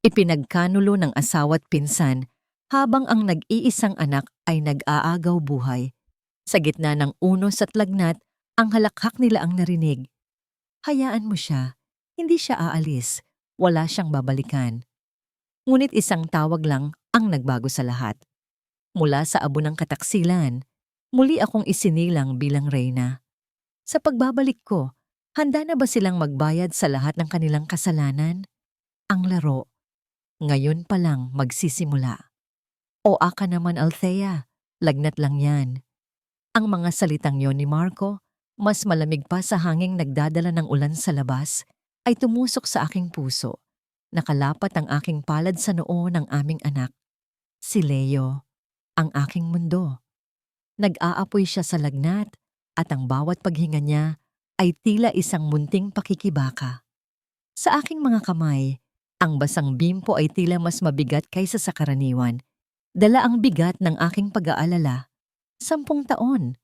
Ipinagkanulo ng asawa't pinsan habang ang nag-iisang anak ay nag-aagaw buhay. Sa gitna ng unos at lagnat, ang halakhak nila ang narinig. Hayaan mo siya, hindi siya aalis, wala siyang babalikan. Ngunit isang tawag lang ang nagbago sa lahat. Mula sa abo ng kataksilan, muli akong isinilang bilang reyna. Sa pagbabalik ko, handa na ba silang magbayad sa lahat ng kanilang kasalanan? Ang laro, ngayon pa lang magsisimula. O aka naman, Althea, lagnat lang yan. Ang mga salitang yon ni Marco, mas malamig pa sa hanging nagdadala ng ulan sa labas, ay tumusok sa aking puso. Nakalapat ang aking palad sa noo ng aming anak. Si Leo, ang aking mundo. Nag-aapoy siya sa lagnat at ang bawat paghinga niya ay tila isang munting pakikibaka. Sa aking mga kamay, ang basang bimpo ay tila mas mabigat kaysa sa karaniwan. Dala ang bigat ng aking pag-aalala. 10 taon.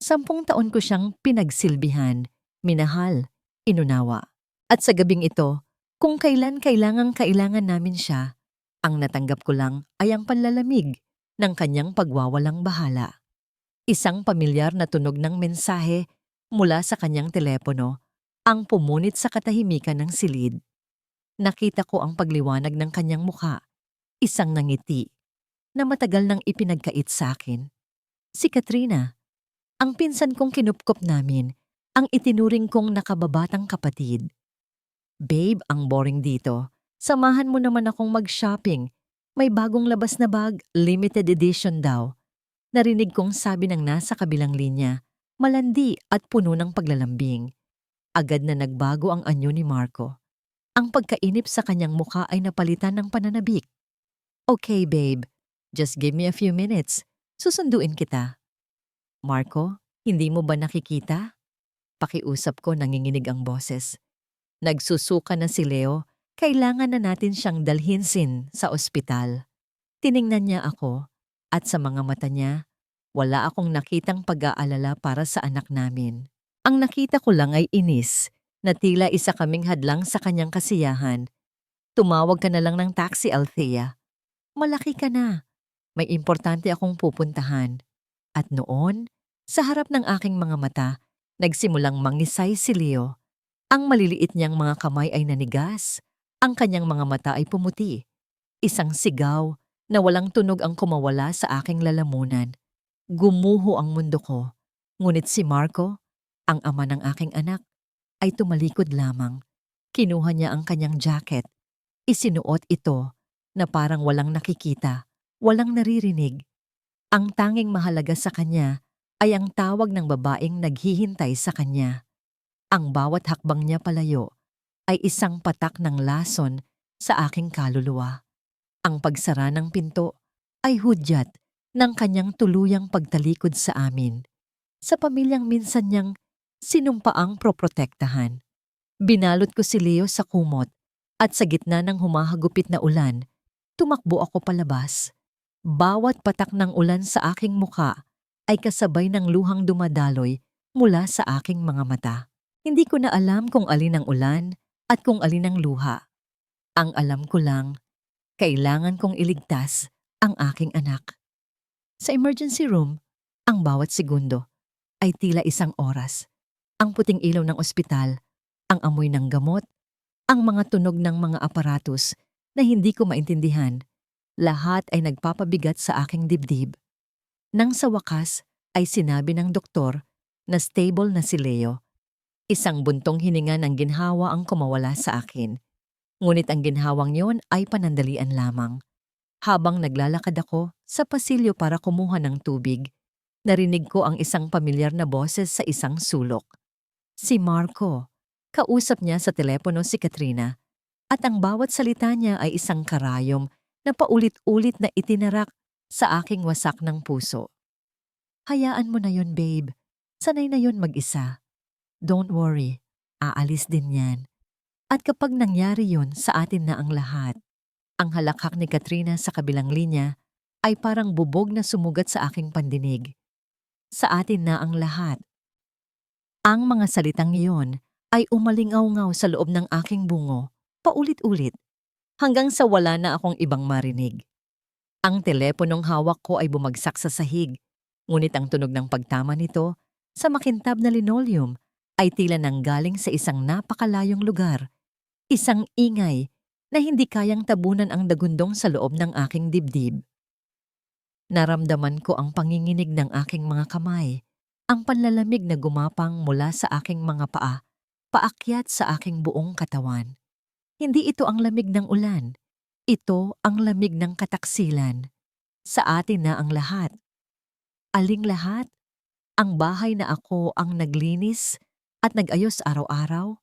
10 taon ko siyang pinagsilbihan, minahal, inunawa. At sa gabing ito, kung kailan kailangan namin siya, ang natanggap ko lang ay ang panlalamig ng kanyang pagwawalang bahala. Isang pamilyar na tunog ng mensahe mula sa kanyang telepono ang pumunit sa katahimikan ng silid. Nakita ko ang pagliwanag ng kanyang mukha, isang nangiti, na matagal nang ipinagkait sa akin. Si Katrina, ang pinsan kong kinupkop namin, ang itinuring kong nakababatang kapatid. Babe, ang boring dito. Samahan mo naman akong mag-shopping. May bagong labas na bag, limited edition daw. Narinig kong sabi ng nasa kabilang linya, malandi at puno ng paglalambing. Agad na nagbago ang anyo ni Marco. Ang pagkainip sa kanyang mukha ay napalitan ng pananabik. Okay, babe. Just give me a few minutes. Susunduin kita. Marco, hindi mo ba nakikita? Pakiusap ko, nanginginig ang boses. Nagsusuka na si Leo, kailangan na natin siyang dalhinsin sa ospital. Tiningnan niya ako at sa mga mata niya, wala akong nakitang pag-aalala para sa anak namin. Ang nakita ko lang ay inis na tila isa kaming hadlang sa kanyang kasiyahan. Tumawag ka na lang ng taxi, Althea. Malaki ka na. May importante akong pupuntahan. At noon, sa harap ng aking mga mata, nagsimulang mangisay si Leo. Ang maliliit niyang mga kamay ay nanigas. Ang kanyang mga mata ay pumuti. Isang sigaw na walang tunog ang kumawala sa aking lalamunan. Gumuho ang mundo ko. Ngunit si Marco, ang ama ng aking anak, ay tumalikod lamang. Kinuha niya ang kanyang jacket. Isinuot ito na parang walang nakikita, walang naririnig. Ang tanging mahalaga sa kanya ay ang tawag ng babaeng naghihintay sa kanya. Ang bawat hakbang niya palayo ay isang patak ng lason sa aking kaluluwa. Ang pagsara ng pinto ay hudyat ng kanyang tuluyang pagtalikod sa amin. Sa pamilyang minsan niyang sinumpaang proprotektahan. Binalot ko si Leo sa kumot at sa gitna ng humahagupit na ulan, tumakbo ako palabas. Bawat patak ng ulan sa aking muka ay kasabay ng luhang dumadaloy mula sa aking mga mata. Hindi ko na alam kung alin ang ulan at kung alin ang luha. Ang alam ko lang, kailangan kong iligtas ang aking anak. Sa emergency room, ang bawat segundo ay tila isang oras. Ang puting ilaw ng ospital, ang amoy ng gamot, ang mga tunog ng mga aparatus na hindi ko maintindihan, lahat ay nagpapabigat sa aking dibdib. Nang sa wakas ay sinabi ng doktor na stable na si Leo. Isang buntong hininga ng ginhawa ang kumawala sa akin. Ngunit ang ginhawang yon ay panandalian lamang. Habang naglalakad ako sa pasilyo para kumuha ng tubig, narinig ko ang isang pamilyar na boses sa isang sulok. Si Marco. Kausap niya sa telepono si Katrina. At ang bawat salita niya ay isang karayom na paulit-ulit na itinarak sa aking wasak ng puso. Hayaan mo na yon, babe. Sanay na yon mag-isa. Don't worry, aalis din yan. At kapag nangyari yun, sa atin na ang lahat. Ang halakhak ni Katrina sa kabilang linya ay parang bubog na sumugat sa aking pandinig. Sa atin na ang lahat. Ang mga salitang iyon ay umalingaw-ngaw sa loob ng aking bungo, paulit-ulit. hanggang sa wala na akong ibang marinig. Ang teleponong hawak ko ay bumagsak sa sahig, ngunit ang tunog ng pagtama nito sa makintab na linoleum ay tila nanggaling sa isang napakalayong lugar, isang ingay na hindi kayang tabunan ang dagundong sa loob ng aking dibdib. Naramdaman ko ang panginginig ng aking mga kamay, ang panlalamig na gumapang mula sa aking mga paa, paakyat sa aking buong katawan. Hindi ito ang lamig ng ulan, ito ang lamig ng kataksilan. Sa atin na ang lahat. Aling lahat? Ang bahay na ako ang naglinis at nag-ayos araw-araw?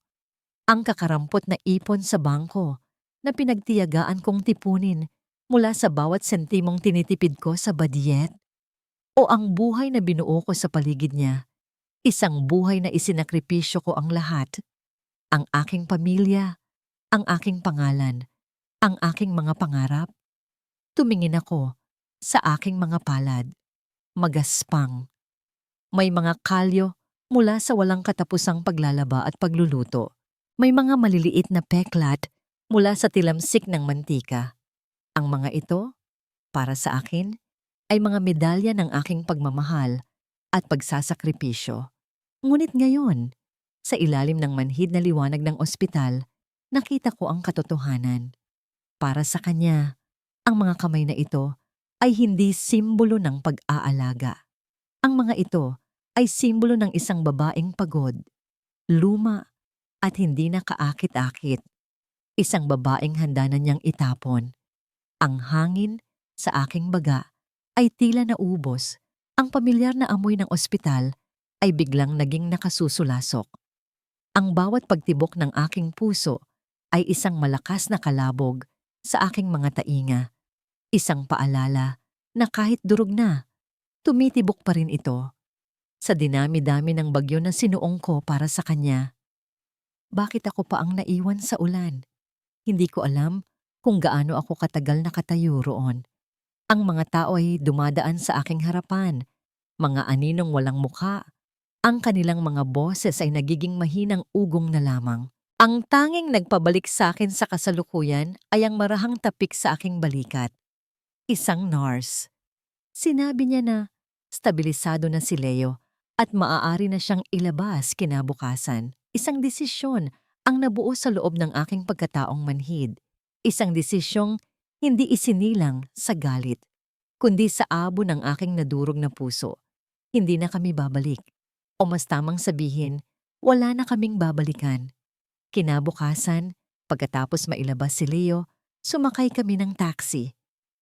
Ang kakarampot na ipon sa bangko na pinagtiyagaan kong tipunin mula sa bawat sentimong tinitipid ko sa badyet? O ang buhay na binuo ko sa paligid niya? Isang buhay na isinakripisyo ko ang lahat. Ang aking pamilya, ang aking pangalan, ang aking mga pangarap. Tumingin ako sa aking mga palad. Magaspang. May mga kalyo mula sa walang katapusang paglalaba at pagluluto. May mga maliliit na peklat mula sa tilamsik ng mantika. Ang mga ito, para sa akin, ay mga medalya ng aking pagmamahal at pagsasakripisyo. Ngunit ngayon, sa ilalim ng manhid na liwanag ng ospital, nakita ko ang katotohanan. Para sa kanya, ang mga kamay na ito ay hindi simbolo ng pag-aalaga. Ang mga ito ay simbolo ng isang babaeng pagod, luma at hindi na kaakit-akit. Isang babaeng handa na niyang itapon. Ang hangin sa aking baga ay tila naubos. Ang pamilyar na amoy ng ospital ay biglang naging nakasusulasok. Ang bawat pagtibok ng aking puso ay isang malakas na kalabog sa aking mga tainga. Isang paalala na kahit durog na, tumitibok pa rin ito. Sa dinami-dami ng bagyo na sinuong ko para sa kanya. Bakit ako pa ang naiwan sa ulan? Hindi ko alam kung gaano ako katagal nakatayo roon. Ang mga tao ay dumadaan sa aking harapan, mga aninong walang mukha. Ang kanilang mga boses ay nagiging mahinang ugong na lamang. Ang tanging nagpabalik sa akin sa kasalukuyan ay ang marahang tapik sa aking balikat. Isang nurse. Sinabi niya na stabilisado na si Leo at maaari na siyang ilabas kinabukasan. Isang desisyon ang nabuo sa loob ng aking pagkataong manhid. Isang desisyong hindi isinilang sa galit, kundi sa abo ng aking nadurog na puso. Hindi na kami babalik. O mas tamang sabihin, wala na kaming babalikan. Kinabukasan, pagkatapos mailabas si Leo, sumakay kami ng taxi.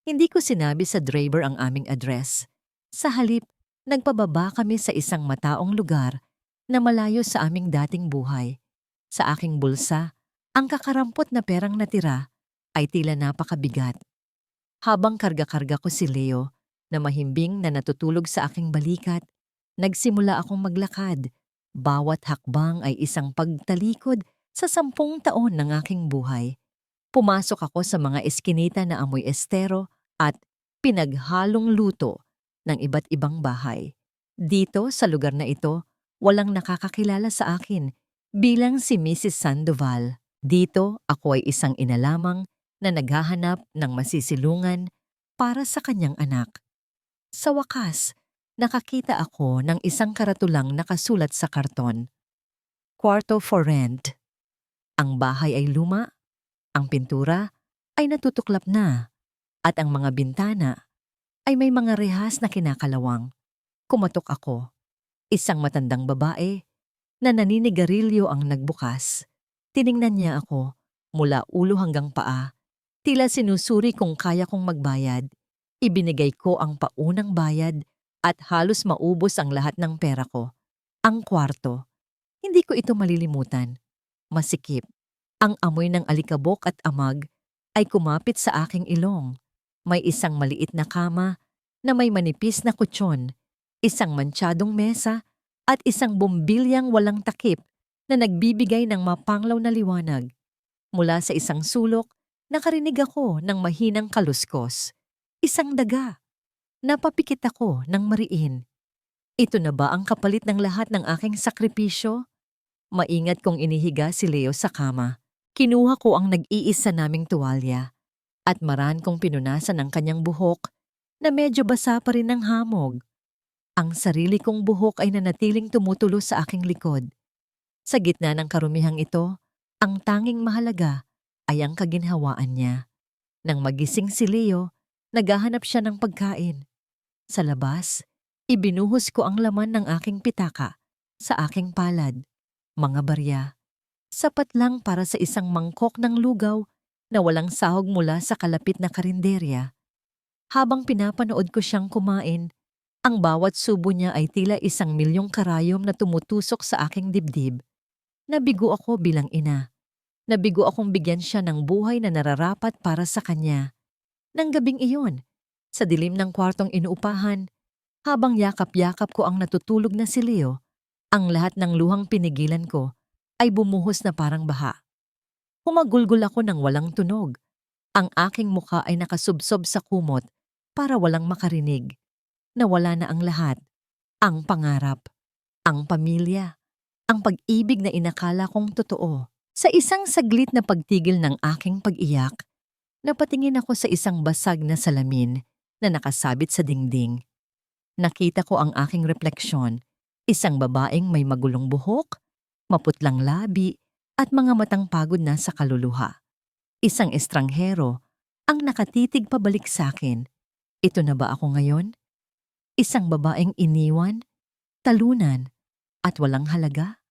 Hindi ko sinabi sa driver ang aming address. Sa halip, nagpababa kami sa isang mataong lugar na malayo sa aming dating buhay. Sa aking bulsa, ang kakarampot na perang natira ay tila napakabigat. Habang karga-karga ko si Leo na mahimbing na natutulog sa aking balikat, nagsimula akong maglakad. Bawat hakbang ay isang pagtalikod sa 10 taon ng aking buhay. Pumasok ako sa mga eskinita na amoy estero at pinaghalong luto ng iba't ibang bahay. Dito sa lugar na ito, walang nakakakilala sa akin bilang si Mrs. Sandoval. Dito ako ay isang ina lamang na naghahanap ng masisilungan para sa kanyang anak. Sa wakas, nakakita ako ng isang karatulang nakasulat sa karton. Kwarto for rent. Ang bahay ay luma, ang pintura ay natutuklap na, at ang mga bintana ay may mga rehas na kinakalawang. Kumatok ako. Isang matandang babae na naninigarilyo ang nagbukas. Tiningnan niya ako mula ulo hanggang paa. Tila sinusuri kung kaya kong magbayad. Ibinigay ko ang paunang bayad at halos maubos ang lahat ng pera ko. Ang kwarto. Hindi ko ito malilimutan. Masikip. Ang amoy ng alikabok at amag ay kumapit sa aking ilong. May isang maliit na kama na may manipis na kutsyon, isang mantsadong mesa at isang bumbilyang walang takip na nagbibigay ng mapanglaw na liwanag. Mula sa isang sulok, nakarinig ako ng mahinang kaluskos. Isang daga. Napapikit ako ng mariin. Ito na ba ang kapalit ng lahat ng aking sakripisyo? Maingat kong inihiga si Leo sa kama. Kinuha ko ang nag-iisa naming tuwalya at maran kong pinunasan ang kanyang buhok na medyo basa pa rin ng hamog. Ang sarili kong buhok ay nanatiling tumutulo sa aking likod. Sa gitna ng karumihang ito, ang tanging mahalaga ay ang kaginhawaan niya. Nang magising si Leo, naghahanap siya ng pagkain. Sa labas, ibinuhos ko ang laman ng aking pitaka sa aking palad, mga barya. Sapat lang para sa isang mangkok ng lugaw na walang sahog mula sa kalapit na karinderya. Habang pinapanood ko siyang kumain, ang bawat subo niya ay tila 1,000,000 karayom na tumutusok sa aking dibdib. Nabigo ako bilang ina. Nabigo akong bigyan siya ng buhay na nararapat para sa kanya. Nang gabing iyon, sa dilim ng kwartong inuupahan, habang yakap-yakap ko ang natutulog na si Leo, ang lahat ng luhang pinigilan ko ay bumuhos na parang baha. Humagulgol ako ng walang tunog. Ang aking mukha ay nakasubsob sa kumot para walang makarinig. Nawala na ang lahat. Ang pangarap, ang pamilya, ang pag-ibig na inakala kong totoo. Sa isang saglit na pagtigil ng aking pag-iyak, napatingin ako sa isang basag na salamin na nakasabit sa dingding. Nakita ko ang aking refleksyon, isang babaeng may magulong buhok, maputlang labi, at mga matang pagod na sa kaluluha. Isang estranghero ang nakatitig pabalik sa akin. Ito na ba ako ngayon? Isang babaeng iniwan, talunan, at walang halaga?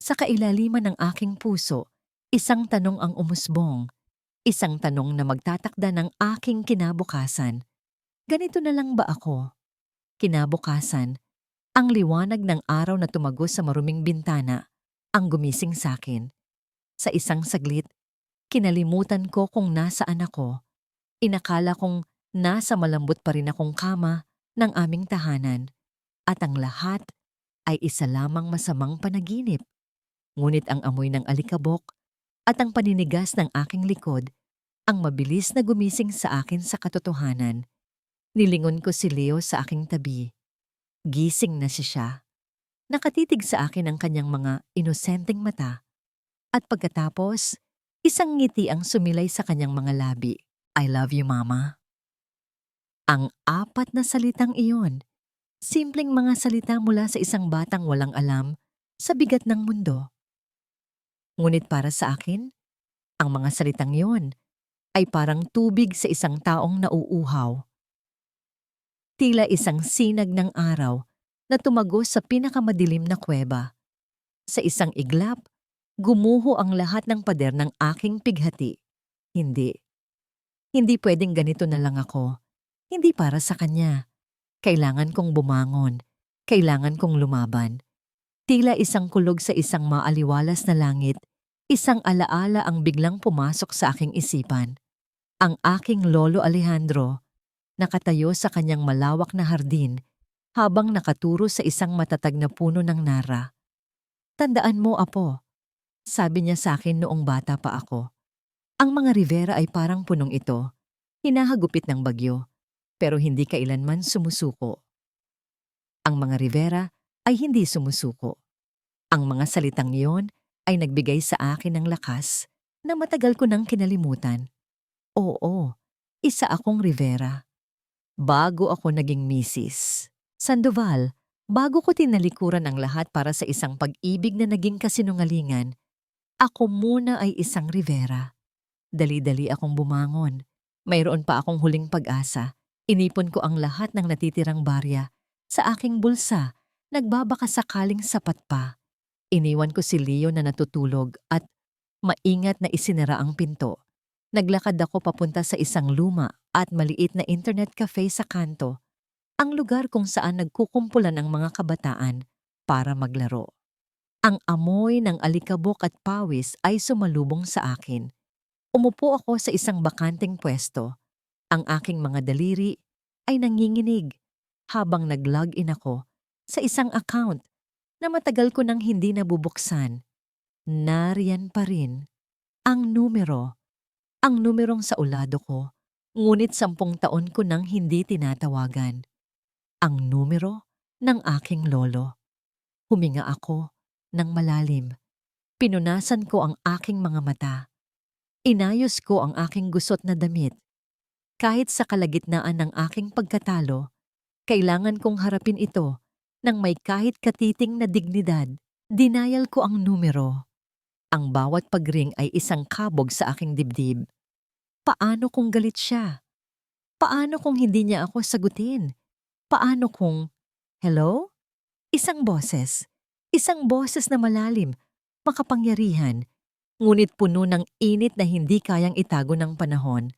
Sa kailaliman ng aking puso, isang tanong ang umusbong. Isang tanong na magtatakda ng aking kinabukasan. Ganito na lang ba ako? Kinabukasan, ang liwanag ng araw na tumagos sa maruming bintana ang gumising sa akin. Sa isang saglit, kinalimutan ko kung nasaan ako. Inakala kong nasa malambot pa rin akong kama ng aming tahanan at ang lahat ay isa lamang masamang panaginip. Ngunit ang amoy ng alikabok at ang paninigas ng aking likod ang mabilis na gumising sa akin sa katotohanan. Nilingon ko si Leo sa aking tabi. Gising na siya. Nakatitig sa akin ang kanyang mga inosenteng mata. At pagkatapos, isang ngiti ang sumilay sa kanyang mga labi. I love you, Mama. Ang apat na salitang iyon, simpleng mga salita mula sa isang batang walang alam sa bigat ng mundo. Ngunit para sa akin, ang mga salitang iyon ay parang tubig sa isang taong nauuhaw. Tila isang sinag ng araw na tumagos sa pinakamadilim na kuweba. Sa isang iglap, gumuho ang lahat ng pader ng aking pighati. Hindi. Hindi pwedeng ganito na lang ako. Hindi para sa kanya. Kailangan kong bumangon. Kailangan kong lumaban. Tila isang kulog sa isang maaliwalas na langit, isang alaala ang biglang pumasok sa aking isipan. Ang aking lolo Alejandro, nakatayo sa kanyang malawak na hardin habang nakaturo sa isang matatag na puno ng nara. Tandaan mo, Apo, sabi niya sa akin noong bata pa ako. Ang mga Rivera ay parang punong ito, hinahagupit ng bagyo, pero hindi kailanman sumusuko. Ang mga Rivera ay hindi sumusuko. Ang mga salitang iyon ay nagbigay sa akin ng lakas na matagal ko nang kinalimutan. Oo, isa akong Rivera. Bago ako naging Mrs. Sandoval, bago ko tinalikuran ang lahat para sa isang pag-ibig na naging kasinungalingan, ako muna ay isang Rivera. Dali-dali akong bumangon. Mayroon pa akong huling pag-asa. Inipon ko ang lahat ng natitirang barya sa aking bulsa, nagbabaka sakaling sapat pa. Iniwan ko si Leo na natutulog at maingat na isinara ang pinto. Naglakad ako papunta sa isang luma at maliit na internet cafe sa kanto, ang lugar kung saan nagkukumpulan ang mga kabataan para maglaro. Ang amoy ng alikabok at pawis ay sumalubong sa akin. Umupo ako sa isang bakanteng pwesto. Ang aking mga daliri ay nanginginig habang nag-log in ako sa isang account na matagal ko nang hindi nabubuksan. Nariyan pa rin ang numero. Ang numerong sa ulado ko, ngunit 10 taon ko nang hindi tinatawagan. Ang numero ng aking lolo. Huminga ako ng malalim. Pinunasan ko ang aking mga mata. Inayos ko ang aking gusot na damit. Kahit sa kalagitnaan ng aking pagkatalo, kailangan kong harapin ito ng may kahit katiting na dignidad. Dinayal ko ang numero. Ang bawat pagring ay isang kabog sa aking dibdib. Paano kung galit siya? Paano kung hindi niya ako sagutin? Paano kung, hello? Isang boses. Isang boses na malalim, makapangyarihan, ngunit puno ng init na hindi kayang itago ng panahon.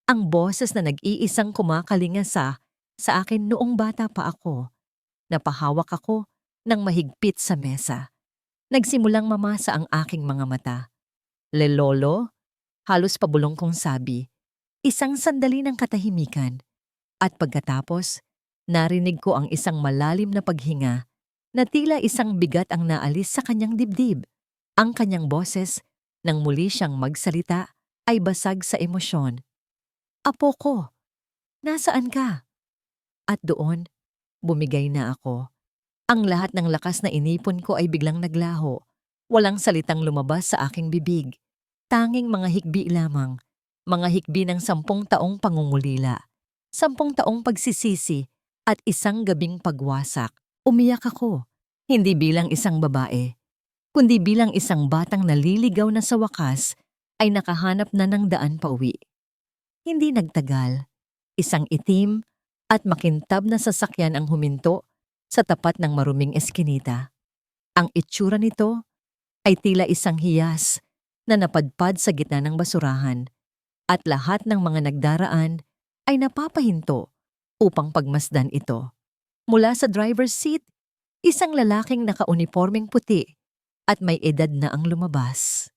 Ang boses na nag-iisang kumakalinga sa akin noong bata pa ako. Napahawak ako ng mahigpit sa mesa. Nagsimulang mamasa ang aking mga mata. Lelolo, halos pabulong kong sabi. Isang sandali ng katahimikan. At pagkatapos, narinig ko ang isang malalim na paghinga na tila isang bigat ang naalis sa kanyang dibdib. Ang kanyang boses, nang muli siyang magsalita, ay basag sa emosyon. Apo ko, nasaan ka? At doon, bumigay na ako. Ang lahat ng lakas na inipon ko ay biglang naglaho. Walang salitang lumabas sa aking bibig. Tanging mga hikbi lamang. Mga hikbi ng 10 taong pangungulila. 10 taong pagsisisi at isang gabing pagwasak. Umiyak ako. Hindi bilang isang babae, kundi bilang isang batang naliligaw na sa wakas ay nakahanap na ng daan pauwi. Hindi nagtagal. Isang itim at makintab na sasakyan ang huminto sa tapat ng maruming eskinita. Ang itsura nito ay tila isang hiyas na napadpad sa gitna ng basurahan at lahat ng mga nagdaraan ay napapahinto upang pagmasdan ito. Mula sa driver's seat, isang lalaking nakaunipormeng puti at may edad na ang lumabas.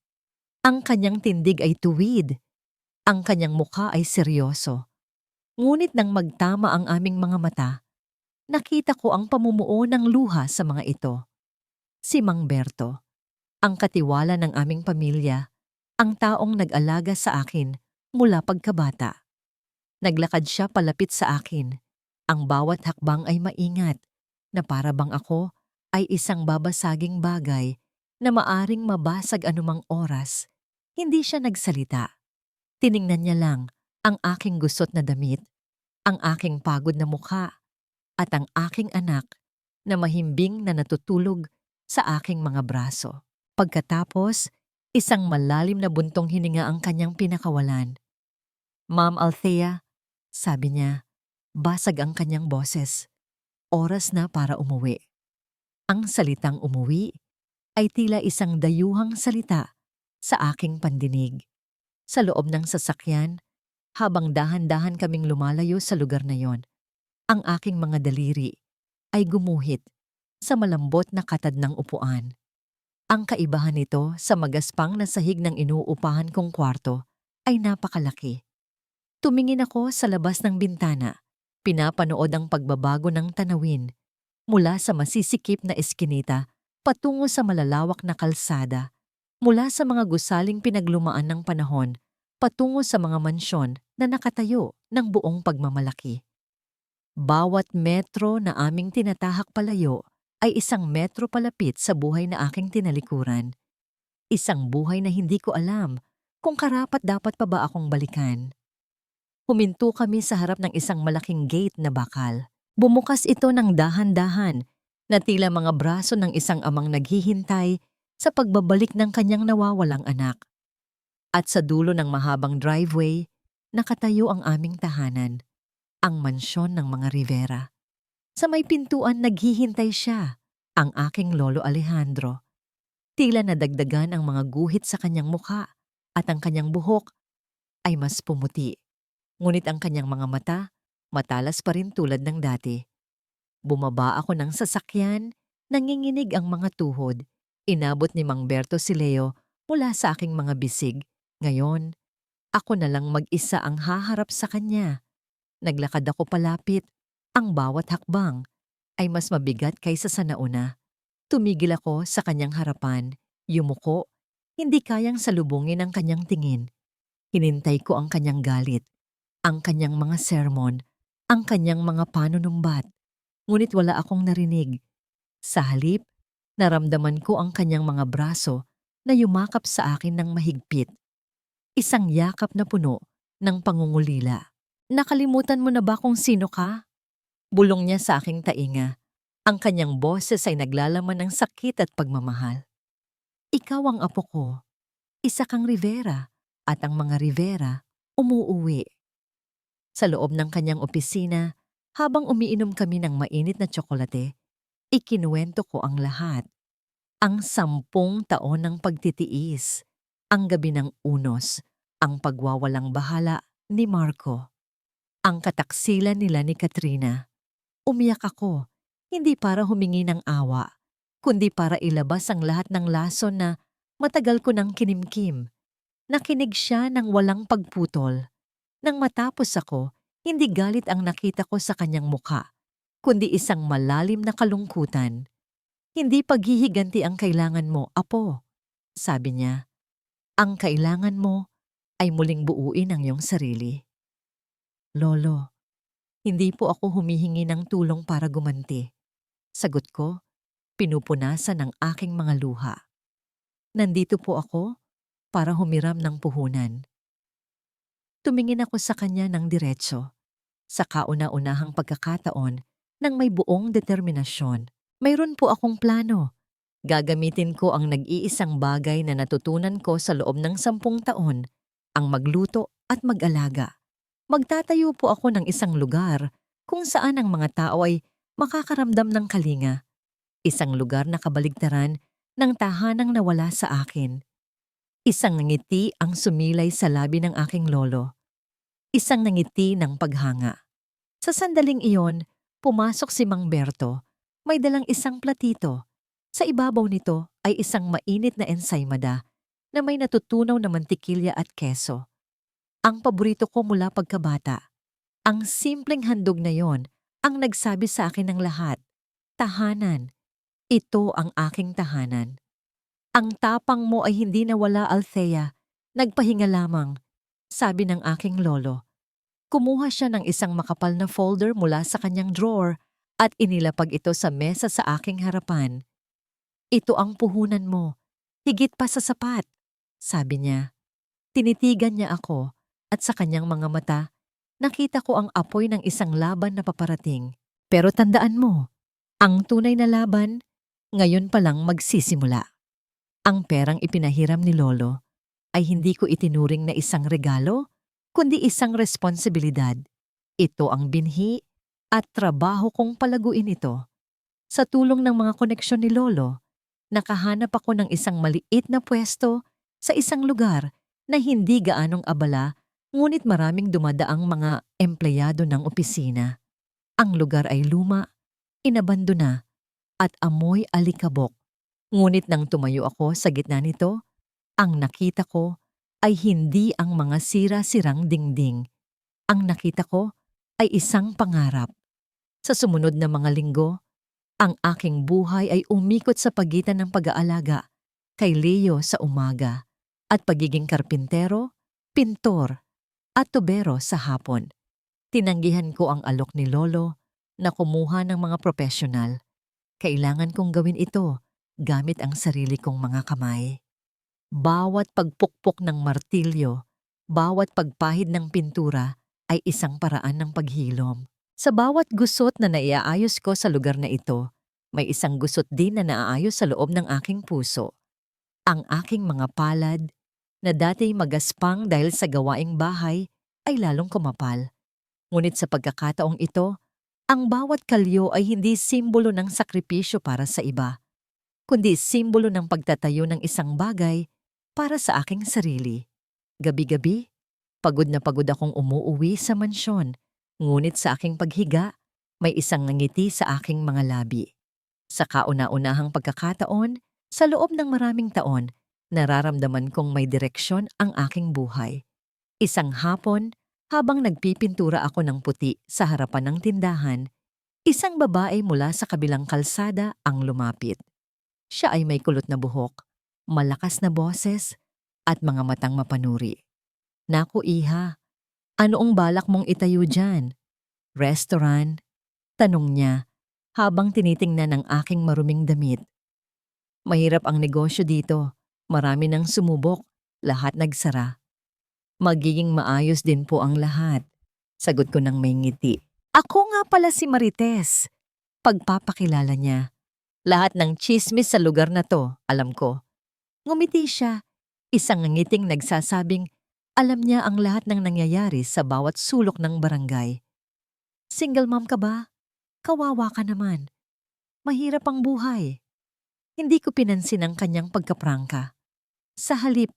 Ang kanyang tindig ay tuwid, ang kanyang mukha ay seryoso. Ngunit nang magtama ang aming mga mata, nakita ko ang pamumuo ng luha sa mga ito. Si Mang Berto, ang katiwala ng aming pamilya, ang taong nag-alaga sa akin mula pagkabata. Naglakad siya palapit sa akin. Ang bawat hakbang ay maingat, na para bang ako ay isang babasaging bagay na maaring mabasag anumang oras. Hindi siya nagsalita. Tiningnan niya lang ang aking gusot na damit, ang aking pagod na mukha, at ang aking anak na mahimbing na natutulog sa aking mga braso. Pagkatapos, isang malalim na buntong hininga ang kanyang pinakawalan. Ma'am Althea, sabi niya, basag ang kanyang boses. Oras na para umuwi. Ang salitang umuwi ay tila isang dayuhang salita sa aking pandinig. Sa loob ng sasakyan, habang dahan-dahan kaming lumalayo sa lugar na yon, ang aking mga daliri ay gumuhit sa malambot na katad ng upuan. Ang kaibahan nito sa magaspang na sahig ng inuupahan kong kwarto ay napakalaki. Tumingin ako sa labas ng bintana, pinapanood ang pagbabago ng tanawin mula sa masisikip na eskinita patungo sa malalawak na kalsada, mula sa mga gusaling pinaglumaan ng panahon patungo sa mga mansyon na nakatayo ng buong pagmamalaki. Bawat metro na aming tinatahak palayo ay isang metro palapit sa buhay na aking tinalikuran. Isang buhay na hindi ko alam kung karapat-dapat pa ba akong balikan. Huminto kami sa harap ng isang malaking gate na bakal. Bumukas ito ng dahan-dahan na tila mga braso ng isang amang naghihintay sa pagbabalik ng kanyang nawawalang anak. At sa dulo ng mahabang driveway, nakatayo ang aming tahanan, ang mansyon ng mga Rivera. Sa may pintuan naghihintay siya, ang aking lolo Alejandro. Tila nadagdagan ang mga guhit sa kanyang mukha at ang kanyang buhok ay mas pumuti. Ngunit ang kanyang mga mata, matalas pa rin tulad ng dati. Bumaba ako ng sasakyan, nanginginig ang mga tuhod. Inabot ni Mang Berto si Leo mula sa aking mga bisig. Ngayon, ako na lang mag-isa ang haharap sa kanya. Naglakad ako palapit. Ang bawat hakbang ay mas mabigat kaysa sa nauna. Tumigil ako sa kanyang harapan, yumuko, hindi kayang salubungin ang kanyang tingin. Hinintay ko ang kanyang galit, ang kanyang mga sermon, ang kanyang mga panunumbat. Ngunit wala akong narinig. Sa halip, naramdaman ko ang kanyang mga braso na yumakap sa akin ng mahigpit. Isang yakap na puno ng pangungulila. Nakalimutan mo na ba kung sino ka? Bulong niya sa aking tainga. Ang kanyang boses ay naglalaman ng sakit at pagmamahal. Ikaw ang apo ko. Isa kang Rivera at ang mga Rivera umuuwi. Sa loob ng kanyang opisina, habang umiinom kami ng mainit na tsokolate, ikinuwento ko ang lahat. Ang 10 taon ng pagtitiis, ang gabi ng unos, ang pagwawalang bahala ni Marco, ang kataksilan nila ni Katrina. Umiyak ako, hindi para humingi ng awa, kundi para ilabas ang lahat ng lason na matagal ko nang kinimkim. Nakinig siya ng walang pagputol. Nang matapos ako, hindi galit ang nakita ko sa kanyang muka, kundi isang malalim na kalungkutan. Hindi paghihiganti ang kailangan mo, apo, sabi niya. Ang kailangan mo ay muling buuin ang iyong sarili. Lolo, hindi po ako humihingi ng tulong para gumanti. Sagot ko, pinupunasan ng aking mga luha. Nandito po ako para humiram ng puhunan. Tumingin ako sa kanya ng diretso. Sa kauna-unahang pagkakataon ng may buong determinasyon, mayroon po akong plano. Gagamitin ko ang nag-iisang bagay na natutunan ko sa loob ng 10 taon, ang magluto at mag-alaga. Magtatayo po ako ng isang lugar kung saan ang mga tao ay makakaramdam ng kalinga. Isang lugar na kabaligtaran ng tahanang nawala sa akin. Isang ngiti ang sumilay sa labi ng aking lolo. Isang ngiti ng paghanga. Sa sandaling iyon, pumasok si Mang Berto. May dalang isang platito. Sa ibabaw nito ay isang mainit na ensaymada na may natutunaw na mantikilya at keso. Ang paborito ko mula pagkabata. Ang simpleng handog na yon ang nagsabi sa akin ng lahat. Tahanan. Ito ang aking tahanan. Ang tapang mo ay hindi nawala, Althea. Nagpahinga lamang, sabi ng aking lolo. Kumuha siya ng isang makapal na folder mula sa kanyang drawer at inilapag ito sa mesa sa aking harapan. Ito ang puhunan mo, higit pa sa sapat, sabi niya. Tinitigan niya ako at sa kanyang mga mata, nakita ko ang apoy ng isang laban na paparating. Pero tandaan mo, ang tunay na laban, ngayon pa lang magsisimula. Ang perang ipinahiram ni Lolo ay hindi ko itinuring na isang regalo, kundi isang responsibilidad. Ito ang binhi at trabaho kong palaguin ito. Sa tulong ng mga koneksyon ni Lolo, nakahanap ako ng isang maliit na pwesto sa isang lugar na hindi gaanong abala, ngunit maraming dumadaang mga empleyado ng opisina. Ang lugar ay luma, inabandona, at amoy alikabok. Ngunit nang tumayo ako sa gitna nito, ang nakita ko ay hindi ang mga sira-sirang dingding. Ang nakita ko ay isang pangarap. Sa sumunod na mga linggo, ang aking buhay ay umikot sa pagitan ng pag-aalaga kay Leo sa umaga at pagiging karpintero, pintor, at tubero sa hapon. Tinanggihan ko ang alok ni Lolo na kumuha ng mga profesional. Kailangan kong gawin ito gamit ang sarili kong mga kamay. Bawat pagpukpok ng martilyo, bawat pagpahid ng pintura ay isang paraan ng paghilom. Sa bawat gusot na naiaayos ko sa lugar na ito, may isang gusot din na naaayos sa loob ng aking puso. Ang aking mga palad, na dati magaspang dahil sa gawaing bahay, ay lalong kumapal. Ngunit sa pagkakataong ito, ang bawat kalyo ay hindi simbolo ng sakripisyo para sa iba, kundi simbolo ng pagtatayo ng isang bagay para sa aking sarili. Gabi-gabi, pagod na pagod akong umuuwi sa mansyon, ngunit sa aking paghiga, may isang ngiti sa aking mga labi. Sa kauna-unahang pagkakataon, sa loob ng maraming taon, nararamdaman kong may direksyon ang aking buhay. Isang hapon, habang nagpipintura ako ng puti sa harapan ng tindahan, isang babae mula sa kabilang kalsada ang lumapit. Siya ay may kulot na buhok, malakas na boses, at mga matang mapanuri. Naku iha, ano ang balak mong itayo dyan? Restaurant? Tanong niya habang tinitingnan ang aking maruming damit. Mahirap ang negosyo dito, marami nang sumubok, lahat nagsara. Magiging maayos din po ang lahat. Sagot ko ng may ngiti. Ako nga pala si Marites. Pagpapakilala niya. Lahat ng tsismis sa lugar na to, alam ko. Ngumiti siya. Isang ngiting nagsasabing alam niya ang lahat ng nangyayari sa bawat sulok ng barangay. Single mom ka ba? Kawawa ka naman. Mahirap ang buhay. Hindi ko pinansin ang kanyang pagkaprangka. Sa halip,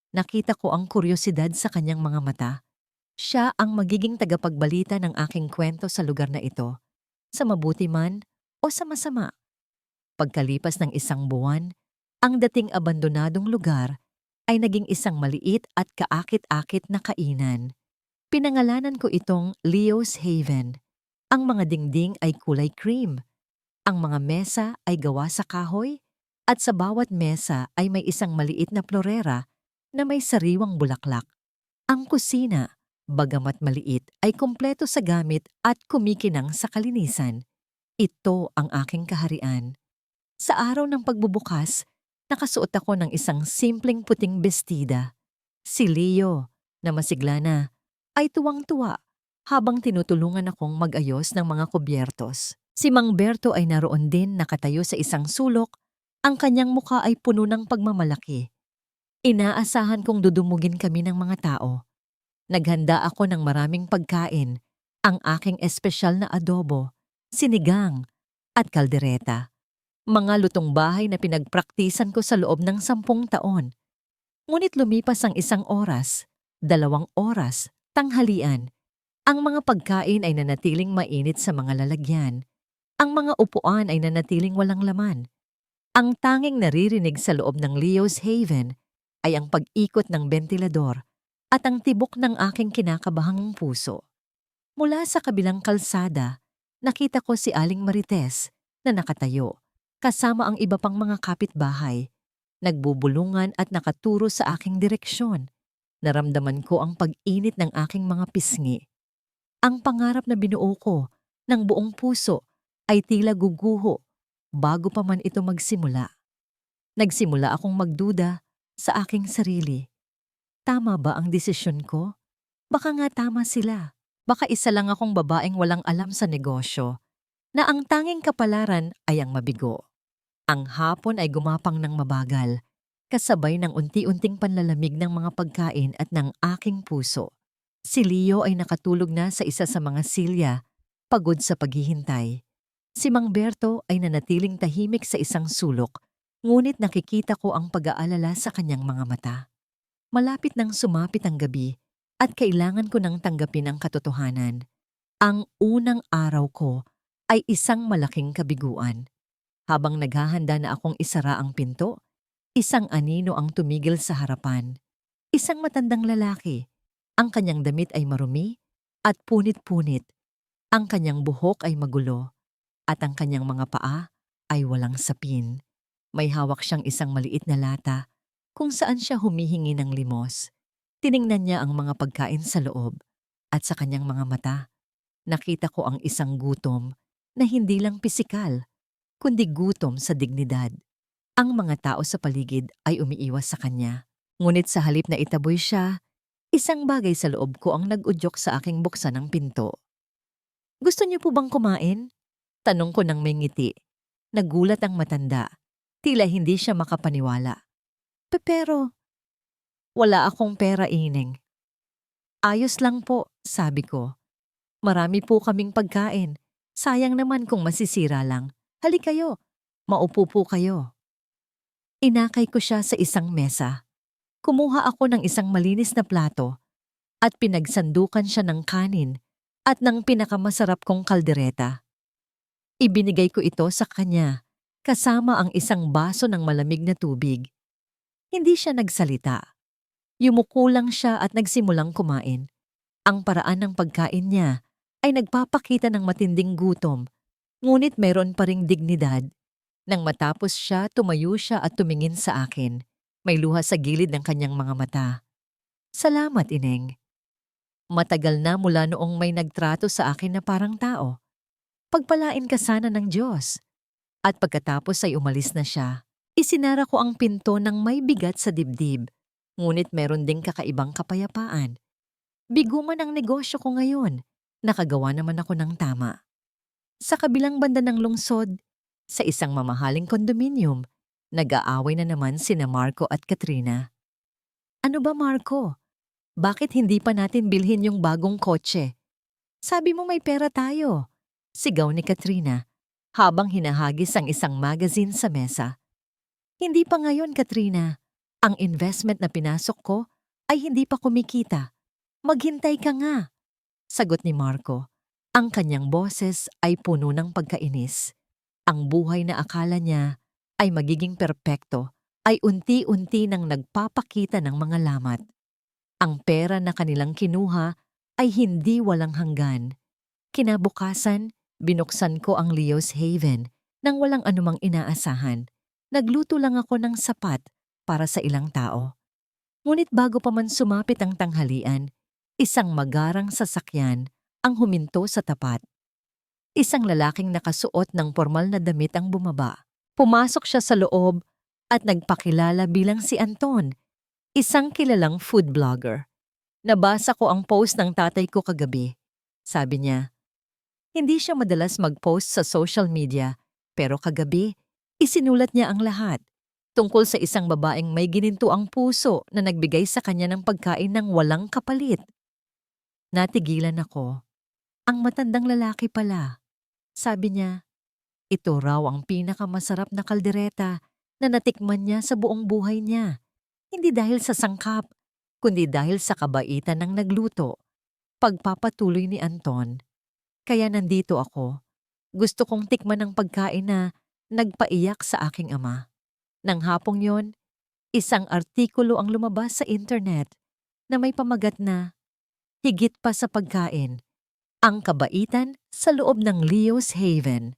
nakita ko ang kuryosidad sa kanyang mga mata. Siya ang magiging tagapagbalita ng aking kwento sa lugar na ito, sa mabuti man o sa masama. Pagkalipas ng isang buwan, ang dating abandonadong lugar ay naging isang maliit at kaakit-akit na kainan. Pinangalanan ko itong Leo's Haven. Ang mga dingding ay kulay cream. Ang mga mesa ay gawa sa kahoy at sa bawat mesa ay may isang maliit na florera na may sariwang bulaklak. Ang kusina, bagamat maliit, ay kumpleto sa gamit at kumikinang sa kalinisan. Ito ang aking kaharian. Sa araw ng pagbubukas, nakasuot ako ng isang simpleng puting bestida. Si Leo, na masigla na, ay tuwang-tuwa habang tinutulungan akong mag-ayos ng mga kubyertos. Si Mang Berto ay naroon din nakatayo sa isang sulok, ang kanyang mukha ay puno ng pagmamalaki. Inaasahan kong dudumugin kami ng mga tao. Naghanda ako ng maraming pagkain, ang aking espesyal na adobo, sinigang, at kaldereta. Mga lutong bahay na pinagpraktisan ko sa loob ng 10 taon. Ngunit lumipas ang 1 oras, 2 oras, tanghalian. Ang mga pagkain ay nanatiling mainit sa mga lalagyan. Ang mga upuan ay nanatiling walang laman. Ang tanging naririnig sa loob ng Leo's Haven ay ang pag-ikot ng bentilador at ang tibok ng aking kinakabahang puso. Mula sa kabilang kalsada, nakita ko si Aling Marites na nakatayo, kasama ang iba pang mga kapitbahay. Nagbubulungan at nakaturo sa aking direksyon. Naramdaman ko ang pag-init ng aking mga pisngi. Ang pangarap na binuo ko ng buong puso ay tila guguho bago pa man ito magsimula. Nagsimula akong magduda sa aking sarili. Tama ba ang desisyon ko? Baka nga tama sila. Baka isa lang akong babaeng walang alam sa negosyo, na ang tanging kapalaran ay ang mabigo. Ang hapon ay gumapang ng mabagal, kasabay ng unti-unting panlalamig ng mga pagkain at ng aking puso. Si Leo ay nakatulog na sa isa sa mga silya, pagod sa paghihintay. Si Mang Berto ay nanatiling tahimik sa isang sulok, ngunit nakikita ko ang pag-aalala sa kanyang mga mata. Malapit nang sumapit ang gabi at kailangan ko nang tanggapin ang katotohanan. Ang unang araw ko ay isang malaking kabiguan. Habang naghahanda na akong isara ang pinto, isang anino ang tumigil sa harapan. Isang matandang lalaki. Ang kanyang damit ay marumi at punit-punit. Ang kanyang buhok ay magulo at ang kanyang mga paa ay walang sapin. May hawak siyang isang maliit na lata kung saan siya humihingi ng limos. Tiningnan niya ang mga pagkain sa loob at sa kanyang mga mata. Nakita ko ang isang gutom na hindi lang pisikal, kundi gutom sa dignidad. Ang mga tao sa paligid ay umiiwas sa kanya. Ngunit sa halip na itaboy siya, isang bagay sa loob ko ang nag-udyok sa aking buksan ng pinto. Gusto niyo po bang kumain? Tanong ko ng may ngiti. Nagulat ang matanda. Tila hindi siya makapaniwala. Pero, wala akong pera, Ineng. Ayos lang po, sabi ko. Marami po kaming pagkain. Sayang naman kung masisira lang. Halik kayo, maupo po kayo. Inakay ko siya sa isang mesa. Kumuha ako ng isang malinis na plato at pinagsandukan siya ng kanin at ng pinakamasarap kong kaldereta. Ibinigay ko ito sa kanya kasama ang isang baso ng malamig na tubig. Hindi siya nagsalita. Yumuko lang siya at nagsimulang kumain. Ang paraan ng pagkain niya ay nagpapakita ng matinding gutom, ngunit meron pa ring dignidad. Nang matapos siya, tumayo siya at tumingin sa akin. May luha sa gilid ng kanyang mga mata. Salamat, Ineng. Matagal na mula noong may nagtrato sa akin na parang tao. Pagpalain ka sana ng Diyos. At pagkatapos ay umalis na siya. Isinara ko ang pinto ng may bigat sa dibdib. Ngunit meron ding kakaibang kapayapaan. Bigo man ang negosyo ko ngayon, nakagawa naman ako ng tama. Sa kabilang banda ng lungsod, sa isang mamahaling kondominium, nag-aaway na naman sina Marco at Katrina. Ano ba, Marco? Bakit hindi pa natin bilhin yung bagong kotse? Sabi mo may pera tayo. Sigaw ni Katrina habang hinahagis ang isang magazine sa mesa. Hindi pa ngayon, Katrina. Ang investment na pinasok ko ay hindi pa kumikita. Maghintay ka nga. Sagot ni Marco. Ang kanyang boses ay puno ng pagkainis. Ang buhay na akala niya ay magiging perpekto ay unti-unti nang nagpapakita ng mga lamat. Ang pera na kanilang kinuha ay hindi walang hanggan. Kinabukasan, binuksan ko ang Leo's Haven nang walang anumang inaasahan. Nagluto lang ako ng sapat para sa ilang tao. Ngunit bago pa man sumapit ang tanghalian, isang magarang sasakyan ang huminto sa tapat. Isang lalaking nakasuot ng formal na damit ang bumaba. Pumasok siya sa loob at nagpakilala bilang si Anton, isang kilalang food blogger. Nabasa ko ang post ng tatay ko kagabi. Sabi niya, hindi siya madalas mag-post sa social media, pero kagabi, isinulat niya ang lahat tungkol sa isang babaeng may ginintuang puso na nagbigay sa kanya ng pagkain ng walang kapalit. Natigilan ako. Ang matandang lalaki pala. Sabi niya, ito raw ang pinakamasarap na kaldereta na natikman niya sa buong buhay niya. Hindi dahil sa sangkap, kundi dahil sa kabaitan ng nagluto. Pagpapatuloy ni Anton. Kaya nandito ako. Gusto kong tikman ang pagkain na nagpaiyak sa aking ama. Nang hapong yon, isang artikulo ang lumabas sa internet na may pamagat na higit pa sa pagkain, ang kabaitan sa loob ng Leo's Haven.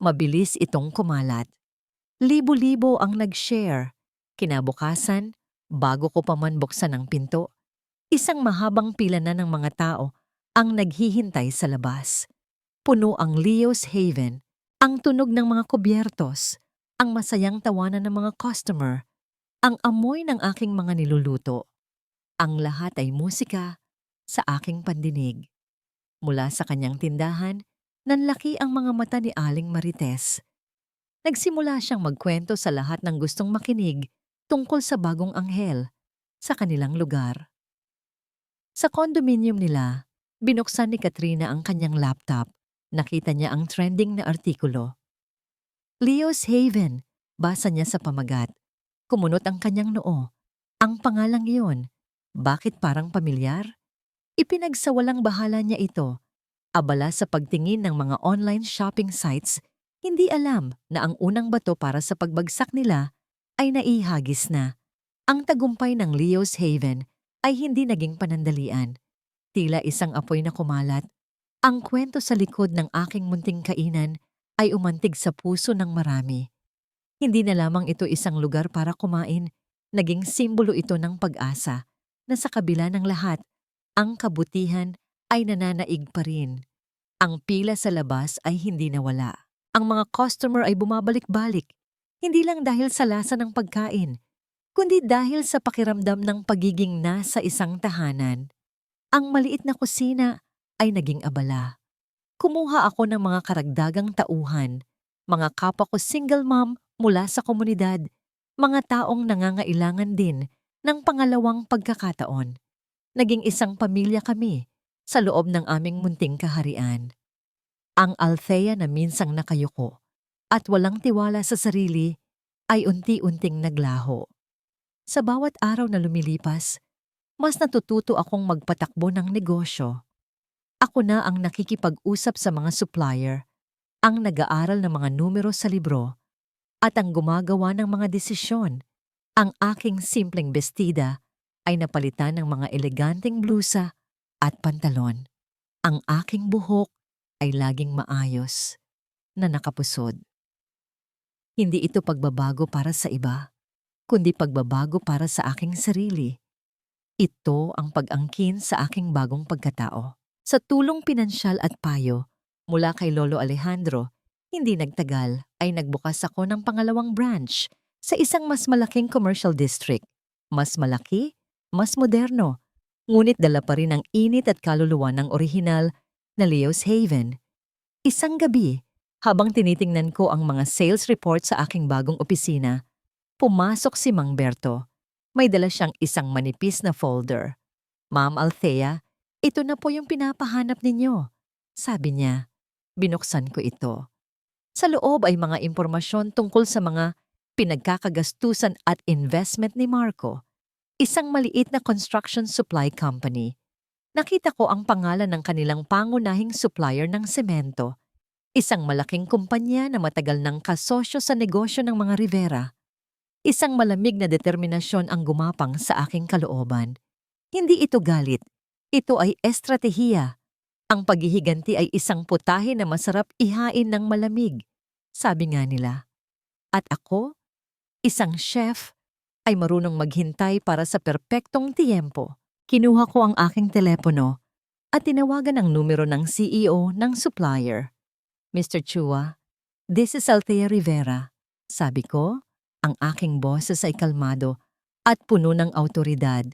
Mabilis itong kumalat. Libo-libo ang nag-share. Kinabukasan, bago ko pa man buksan ang pinto, isang mahabang pila na ng mga tao ang naghihintay sa labas. Puno ang Leo's Haven, ang tunog ng mga kubyertos, ang masayang tawanan ng mga customer, ang amoy ng aking mga niluluto. Ang lahat ay musika sa aking pandinig. Mula sa kanyang tindahan, nanlaki ang mga mata ni Aling Marites. Nagsimula siyang magkwento sa lahat ng gustong makinig tungkol sa bagong anghel sa kanilang lugar. Sa kondominium nila, binuksan ni Katrina ang kanyang laptop. Nakita niya ang trending na artikulo. Leo's Haven, basa niya sa pamagat. Kumunot ang kanyang noo. Ang pangalang iyon, bakit parang pamilyar? Ipinagsawalang bahala niya ito. Abala sa pagtingin ng mga online shopping sites, hindi alam na ang unang bato para sa pagbagsak nila ay naihagis na. Ang tagumpay ng Leo's Haven ay hindi naging panandalian. Tila isang apoy na kumalat. Ang kwento sa likod ng aking munting kainan ay umantig sa puso ng marami. Hindi na lamang ito isang lugar para kumain, naging simbolo ito ng pag-asa na sa kabila ng lahat, ang kabutihan ay nananaig pa rin. Ang pila sa labas ay hindi nawala. Ang mga customer ay bumabalik-balik, hindi lang dahil sa lasa ng pagkain, kundi dahil sa pakiramdam ng pagiging nasa isang tahanan. Ang maliit na kusina ay naging abala. Kumuha ako ng mga karagdagang tauhan, mga kapwa ko single mom mula sa komunidad, mga taong nangangailangan din ng pangalawang pagkakataon. Naging isang pamilya kami sa loob ng aming munting kaharian. Ang Althea na minsang nakayuko at walang tiwala sa sarili ay unti-unting naglaho. Sa bawat araw na lumilipas, mas natututo akong magpatakbo ng negosyo. Ako na ang nakikipag-usap sa mga supplier, ang nag-aaral ng mga numero sa libro, at ang gumagawa ng mga desisyon. Ang aking simpleng bestida ay napalitan ng mga eleganteng blusa at pantalon. Ang aking buhok ay laging maayos na nakapusod. Hindi ito pagbabago para sa iba, kundi pagbabago para sa aking sarili. Ito ang pag-angkin sa aking bagong pagkatao. Sa tulong pinansyal at payo mula kay Lolo Alejandro, hindi nagtagal ay nagbukas ako ng pangalawang branch sa isang mas malaking commercial district. Mas malaki, mas moderno, ngunit dala pa rin ang init at kaluluwa ng orihinal na Leo's Haven. Isang gabi, habang tinitingnan ko ang mga sales report sa aking bagong opisina, pumasok si Mang Berto. May dala siyang isang manipis na folder. "Ma'am Althea, ito na po yung pinapahanap ninyo," sabi niya. Binuksan ko ito. Sa loob ay mga impormasyon tungkol sa mga pinagkakagastusan at investment ni Marco, isang maliit na construction supply company. Nakita ko ang pangalan ng kanilang pangunahing supplier ng semento, isang malaking kumpanya na matagal nang kasosyo sa negosyo ng mga Rivera. Isang malamig na determinasyon ang gumapang sa aking kalooban. Hindi ito galit, ito ay estratehiya. Ang paghihiganti ay isang putahe na masarap ihain ng malamig, sabi nga nila. At ako, isang chef, ay marunong maghintay para sa perpektong tiyempo. Kinuha ko ang aking telepono at tinawagan ang numero ng CEO ng supplier. "Mr. Chua, this is Althea Rivera," sabi ko. Ang aking boses ay kalmado at puno ng awtoridad.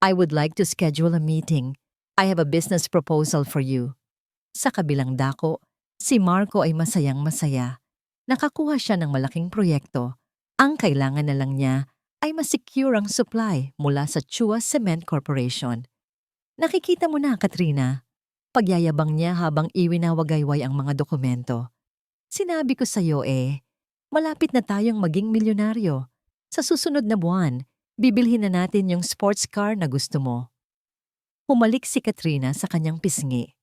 "I would like to schedule a meeting. I have a business proposal for you." Sa kabilang dako, si Marco ay masayang-masaya. Nakakuha siya ng malaking proyekto. Ang kailangan na lang niya ay masecure ang supply mula sa Chua Cement Corporation. "Nakikita mo na, Katrina," pagyayabang niya habang iwinawagayway ang mga dokumento. "Sinabi ko sa'yo malapit na tayong maging milyonaryo. Sa susunod na buwan, bibilhin na natin yung sports car na gusto mo." Humalik si Katrina sa kanyang pisngi.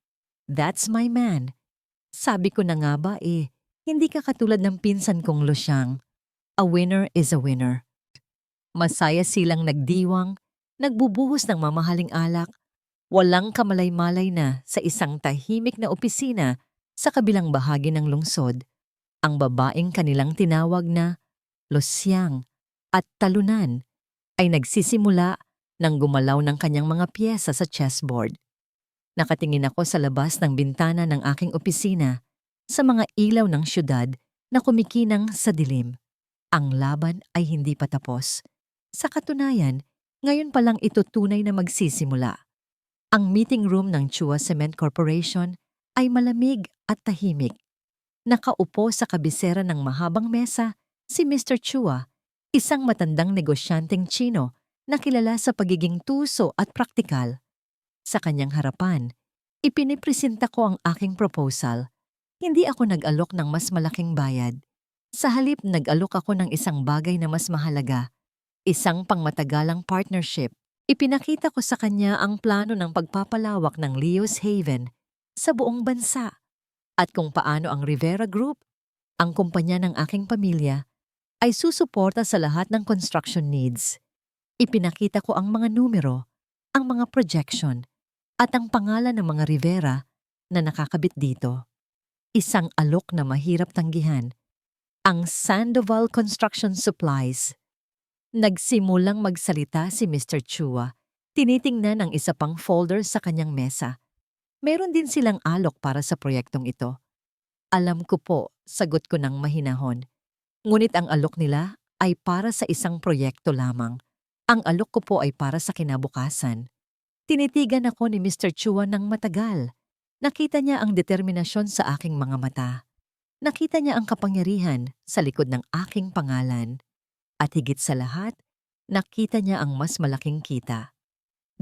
"That's my man." Sabi ko na nga ba hindi ka katulad ng pinsan kong Lusyang. A winner is a winner. Masaya silang nagdiwang, nagbubuhos ng mamahaling alak, walang kamalay-malay na sa isang tahimik na opisina sa kabilang bahagi ng lungsod. Ang babaeng kanilang tinawag na Lusyang at talunan ay nagsisimula nang gumalaw ng kanyang mga piyesa sa chessboard. Nakatingin ako sa labas ng bintana ng aking opisina sa mga ilaw ng syudad na kumikinang sa dilim. Ang laban ay hindi pa tapos. Sa katunayan, ngayon pa lang ito tunay na magsisimula. Ang meeting room ng Chua Cement Corporation ay malamig at tahimik. Nakaupo sa kabisera ng mahabang mesa si Mr. Chua, isang matandang negosyanteng Chino na kilala sa pagiging tuso at praktikal. Sa kanyang harapan, ipinipresenta ko ang aking proposal. Hindi ako nag-alok ng mas malaking bayad. Sa halip, nag-alok ako ng isang bagay na mas mahalaga, isang pangmatagalang partnership. Ipinakita ko sa kanya ang plano ng pagpapalawak ng Leo's Haven sa buong bansa at kung paano ang Rivera Group, ang kumpanya ng aking pamilya, ay susuporta sa lahat ng construction needs. Ipinakita ko ang mga numero, ang mga projection, at ang pangalan ng mga Rivera na nakakabit dito. Isang alok na mahirap tanggihan, ang Sandoval Construction Supplies. Nagsimulang magsalita si Mr. Chua, tinitingnan ang isa pang folder sa kanyang mesa. Meron din silang alok para sa proyektong ito. "Alam ko po," sagot ko ng mahinahon. "Ngunit ang alok nila ay para sa isang proyekto lamang. Ang alok ko po ay para sa kinabukasan." Tinitigan ako ni Mr. Chua ng matagal. Nakita niya ang determinasyon sa aking mga mata. Nakita niya ang kapangyarihan sa likod ng aking pangalan. At higit sa lahat, nakita niya ang mas malaking kita.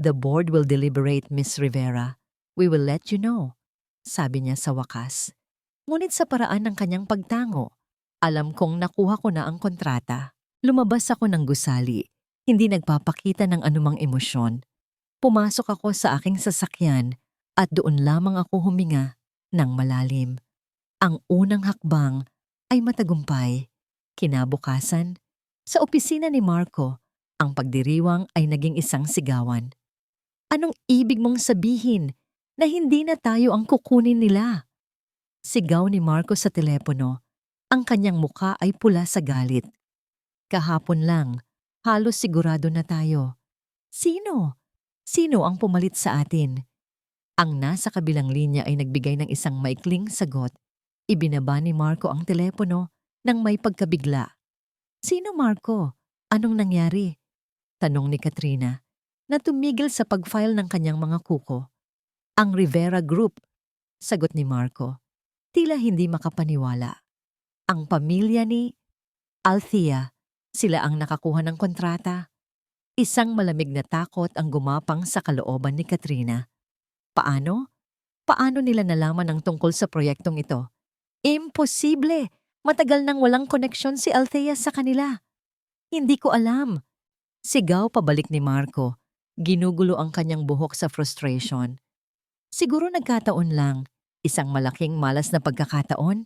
"The board will deliberate, Miss Rivera. We will let you know," sabi niya sa wakas. Ngunit sa paraan ng kanyang pagtango, alam kong nakuha ko na ang kontrata. Lumabas ako ng gusali, hindi nagpapakita ng anumang emosyon. Pumasok ako sa aking sasakyan at doon lamang ako huminga ng malalim. Ang unang hakbang ay matagumpay. Kinabukasan, sa opisina ni Marco, ang pagdiriwang ay naging isang sigawan. "Anong ibig mong sabihin na hindi na tayo ang kukunin nila?" Sigaw ni Marco sa telepono. Ang kanyang mukha ay pula sa galit. "Kahapon lang, halos sigurado na tayo." "Sino? Sino ang pumalit sa atin?" Ang nasa kabilang linya ay nagbigay ng isang maikling sagot. Ibinaba ni Marco ang telepono nang may pagkabigla. "Sino, Marco? Anong nangyari?" Tanong ni Katrina, na tumigil sa pag-file ng kanyang mga kuko. Ang Rivera Group, sagot ni Marco. Tila hindi makapaniwala. Ang pamilya ni Althea, sila ang nakakuha ng kontrata. Isang malamig na takot ang gumapang sa kalooban ni Katrina. Paano? Paano nila nalaman ang tungkol sa proyektong ito? Imposible! Matagal nang walang koneksyon si Althea sa kanila. Hindi ko alam. Sigaw pabalik ni Marco. Ginugulo ang kanyang buhok sa frustration. Siguro nagkataon lang. Isang malaking malas na pagkakataon.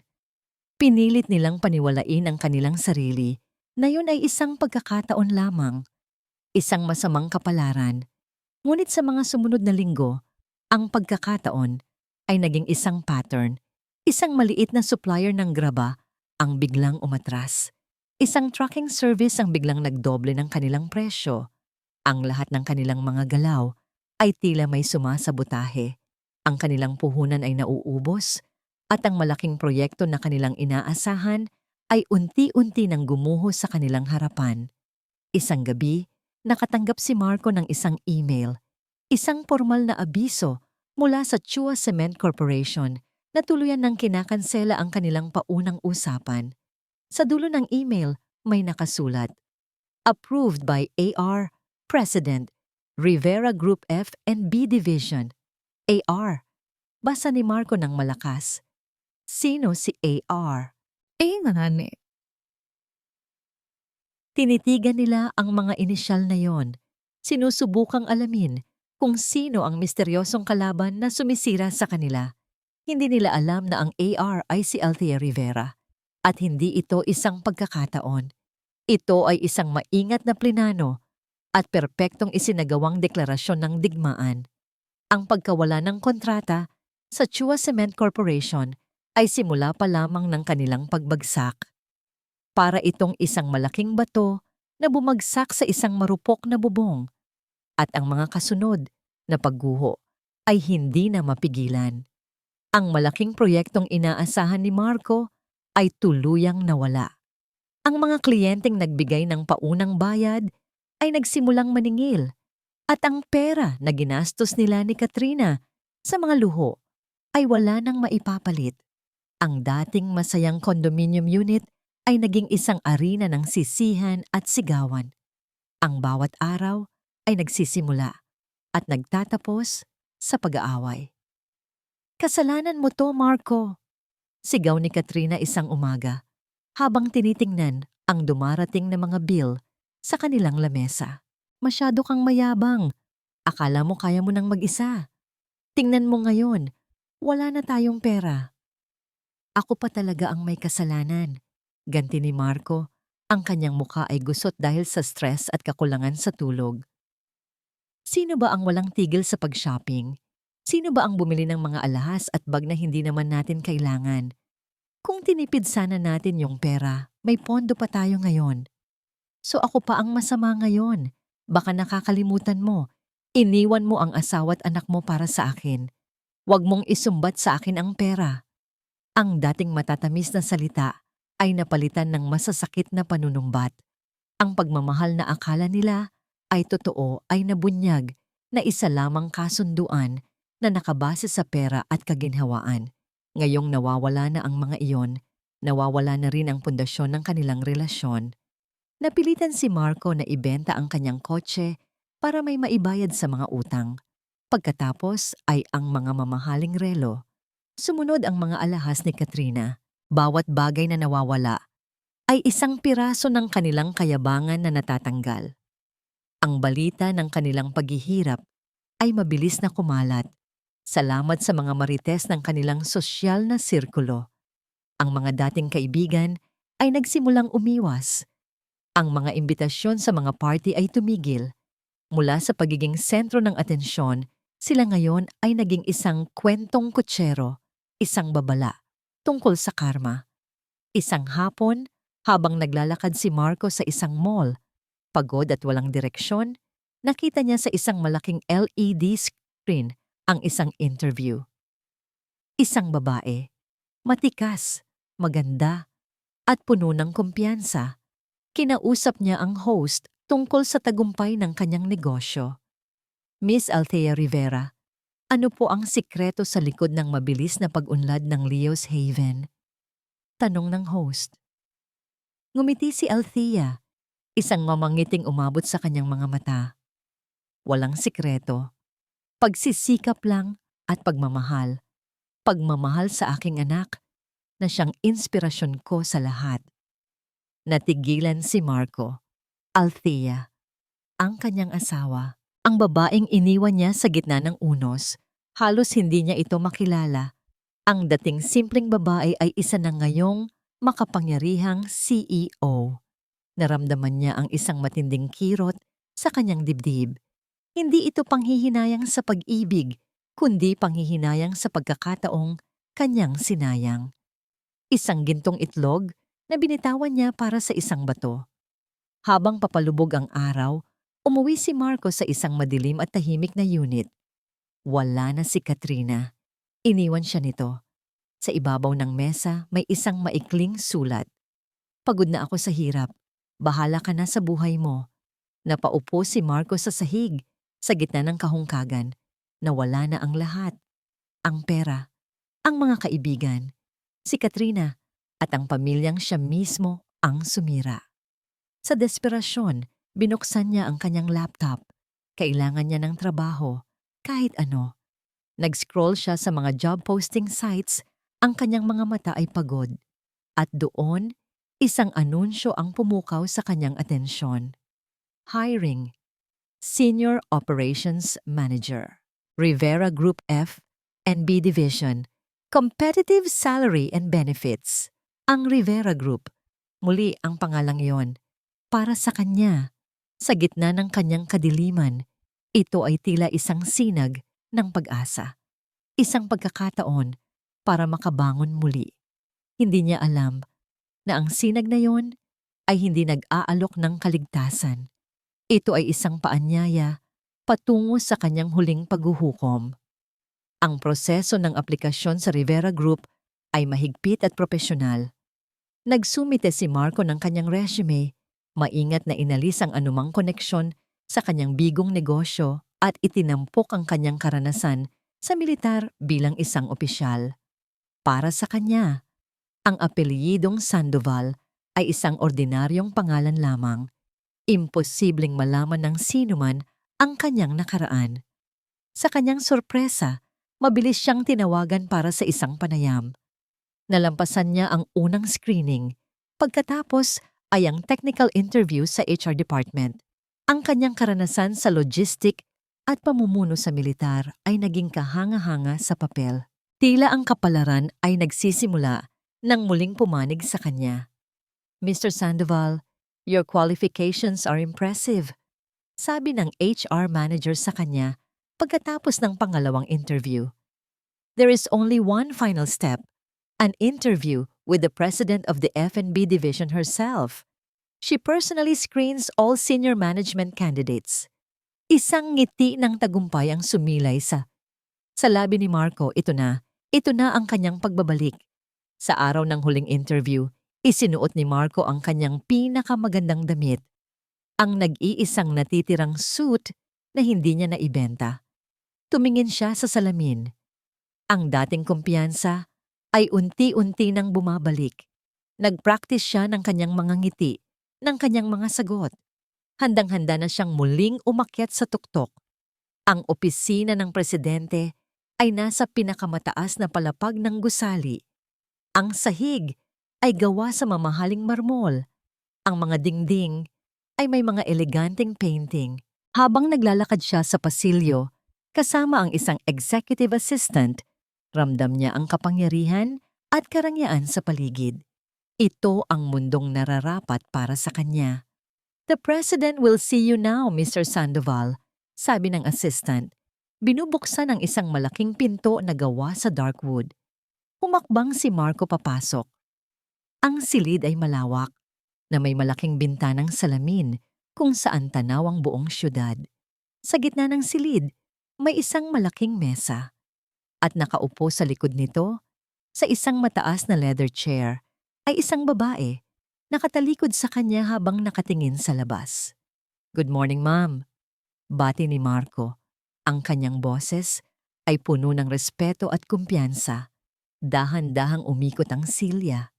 Pinilit nilang paniwalain ang kanilang sarili na yun ay isang pagkakataon lamang. Isang masamang kapalaran. Ngunit sa mga sumunod na linggo, ang pagkakataon ay naging isang pattern. Isang maliit na supplier ng graba ang biglang umatras. Isang trucking service ang biglang nagdoble ng kanilang presyo. Ang lahat ng kanilang mga galaw ay tila may sumasabotahe. Ang kanilang puhunan ay nauubos at ang malaking proyekto na kanilang inaasahan ay unti-unti nang gumuho sa kanilang harapan. Isang gabi, nakatanggap si Marco ng isang email, isang formal na abiso mula sa Chua Cement Corporation na tuluyan ng kinakansela ang kanilang paunang usapan. Sa dulo ng email, may nakasulat, Approved by AR, President, Rivera Group F and B Division. AR. Basa ni Marco ng malakas. Sino si AR? Nani. Tinitigan nila ang mga inisyal na yon. Sinusubukang alamin kung sino ang misteryosong kalaban na sumisira sa kanila. Hindi nila alam na ang AR ay si Althea Rivera. At hindi ito isang pagkakataon. Ito ay isang maingat na plinano at perpektong isinagawang deklarasyon ng digmaan. Ang pagkawala ng kontrata sa Chua Cement Corporation ay simula pa lamang ng kanilang pagbagsak. Para itong isang malaking bato na bumagsak sa isang marupok na bubong at ang mga kasunod na pagguho ay hindi na mapigilan. Ang malaking proyektong inaasahan ni Marco ay tuluyang nawala. Ang mga kliyenteng nagbigay ng paunang bayad ay nagsimulang maningil at ang pera na ginastos nila ni Katrina sa mga luho ay wala nang maipapalit. Ang dating masayang condominium unit ay naging isang arena ng sisihan at sigawan. Ang bawat araw ay nagsisimula at nagtatapos sa pag-aaway. Kasalanan mo to, Marco! Sigaw ni Katrina isang umaga habang tinitingnan ang dumarating na mga bill sa kanilang lamesa. Masyado kang mayabang. Akala mo kaya mo nang mag-isa. Tingnan mo ngayon, wala na tayong pera. Ako pa talaga ang may kasalanan. Ganti ni Marco, ang kanyang muka ay gusot dahil sa stress at kakulangan sa tulog. Sino ba ang walang tigil sa pag-shopping? Sino ba ang bumili ng mga alahas at bag na hindi naman natin kailangan? Kung tinipid sana natin yung pera, may pondo pa tayo ngayon. So ako pa ang masama ngayon. Baka nakakalimutan mo. Iniwan mo ang asawa at anak mo para sa akin. Huwag mong isumbat sa akin ang pera. Ang dating matatamis na salita ay napalitan ng masasakit na panunumbat. Ang pagmamahal na akala nila ay totoo ay nabunyag na isa lamang kasunduan na nakabase sa pera at kaginhawaan. Ngayong nawawala na ang mga iyon, nawawala na rin ang pundasyon ng kanilang relasyon. Napilitan si Marco na ibenta ang kanyang kotse para may maibayad sa mga utang. Pagkatapos ay ang mga mamahaling relo. Sumunod ang mga alahas ni Katrina. Bawat bagay na nawawala ay isang piraso ng kanilang kayabangan na natatanggal. Ang balita ng kanilang paghihirap ay mabilis na kumalat. Salamat sa mga marites ng kanilang sosyal na sirkulo. Ang mga dating kaibigan ay nagsimulang umiwas. Ang mga imbitasyon sa mga party ay tumigil. Mula sa pagiging sentro ng atensyon, sila ngayon ay naging isang kwentong kutsero, isang babala, tungkol sa karma. Isang hapon, habang naglalakad si Marco sa isang mall, pagod at walang direksyon, nakita niya sa isang malaking LED screen ang isang interview. Isang babae, matikas, maganda, at puno ng kumpiyansa. Kinausap niya ang host tungkol sa tagumpay ng kanyang negosyo. Miss Althea Rivera, ano po ang sikreto sa likod ng mabilis na pag-unlad ng Leo's Haven? Tanong ng host. Ngumiti si Althea, isang mamangiting umabot sa kanyang mga mata. Walang sikreto. Pagsisikap lang at pagmamahal. Pagmamahal sa aking anak na siyang inspirasyon ko sa lahat. Natigilan si Marco. Althea, ang kanyang asawa, ang babaeng iniwan niya sa gitna ng unos. Halos hindi niya ito makilala. Ang dating simpleng babae ay isa na ngayong makapangyarihang CEO. Naramdaman niya ang isang matinding kirot sa kanyang dibdib. Hindi ito panghihinayang sa pag-ibig, kundi panghihinayang sa pagkakataong kanyang sinayang. Isang gintong itlog na binitawan niya para sa isang bato. Habang papalubog ang araw, umuwi si Marco sa isang madilim at tahimik na unit. Wala na si Katrina. Iniwan siya nito. Sa ibabaw ng mesa may isang maikling sulat. Pagod na ako sa hirap. Bahala ka na sa buhay mo. Napaupo si Marco sa sahig, sa gitna ng kahungkagan. Nawala na ang lahat. Ang pera, ang mga kaibigan, si Katrina, at ang pamilyang siya mismo ang sumira. Sa desperasyon, binuksan niya ang kanyang laptop. Kailangan niya ng trabaho, kahit ano. Nag-scroll siya sa mga job posting sites, ang kanyang mga mata ay pagod. At doon, isang anunsyo ang pumukaw sa kanyang atensyon. Hiring. Senior Operations Manager. Rivera Group F and B Division. Competitive Salary and Benefits. Ang Rivera Group. Muli ang pangalang yon. Para sa kanya, sa gitna ng kanyang kadiliman, ito ay tila isang sinag ng pag-asa. Isang pagkakataon para makabangon muli. Hindi niya alam na ang sinag na yon ay hindi nag-aalok ng kaligtasan. Ito ay isang paanyaya patungo sa kanyang huling paghuhukom. Ang proseso ng aplikasyon sa Rivera Group ay mahigpit at propesyonal. Nagsumite si Marco ng kanyang resume, maingat na inalis ang anumang koneksyon sa kanyang bigong negosyo at itinampok ang kanyang karanasan sa militar bilang isang opisyal. Para sa kanya, ang apelyidong Sandoval ay isang ordinaryong pangalan lamang. Imposibleng malaman ng sinuman ang kanyang nakaraan. Sa kanyang sorpresa, mabilis siyang tinawagan para sa isang panayam. Nalampasan niya ang unang screening. Pagkatapos ay ang technical interview sa HR department. Ang kanyang karanasan sa logistic at pamumuno sa militar ay naging kahanga-hanga sa papel. Tila ang kapalaran ay nagsisimula nang muling pumanig sa kanya. Mr. Sandoval, your qualifications are impressive. Sabi ng HR manager sa kanya pagkatapos ng pangalawang interview. There is only one final step, an interview with the president of the F&B division herself. She personally screens all senior management candidates. Isang ngiti ng tagumpay ang sumilay sa labi ni Marco. Ito na ang kanyang pagbabalik. Sa araw ng huling interview, isinuot ni Marco ang kanyang pinakamagandang damit, ang nag-iisang natitirang suit na hindi niya naibenta. Tumingin siya sa salamin. Ang dating kumpiyansa ay unti-unti nang bumabalik. Nag-practice siya ng kanyang mga ngiti, ng kanyang mga sagot. Handang-handa na siyang muling umakyat sa tuktok. Ang opisina ng presidente ay nasa pinakamataas na palapag ng gusali. Ang sahig ay gawa sa mamahaling marmol. Ang mga dingding ay may mga eleganteng painting. Habang naglalakad siya sa pasilyo, kasama ang isang executive assistant, ramdam niya ang kapangyarihan at karangyaan sa paligid. Ito ang mundong nararapat para sa kanya. The president will see you now, Mr. Sandoval, sabi ng assistant. Binubuksan ang isang malaking pinto na gawa sa dark wood. Humakbang si Marco papasok. Ang silid ay malawak, na may malaking bintanang salamin kung saan tanaw ang buong syudad. Sa gitna ng silid, may isang malaking mesa. At nakaupo sa likod nito, sa isang mataas na leather chair, ay isang babae, nakatalikod sa kanya habang nakatingin sa labas. Good morning, ma'am. Bati ni Marco. Ang kanyang boses ay puno ng respeto at kumpiyansa. Dahan-dahang umikot ang silya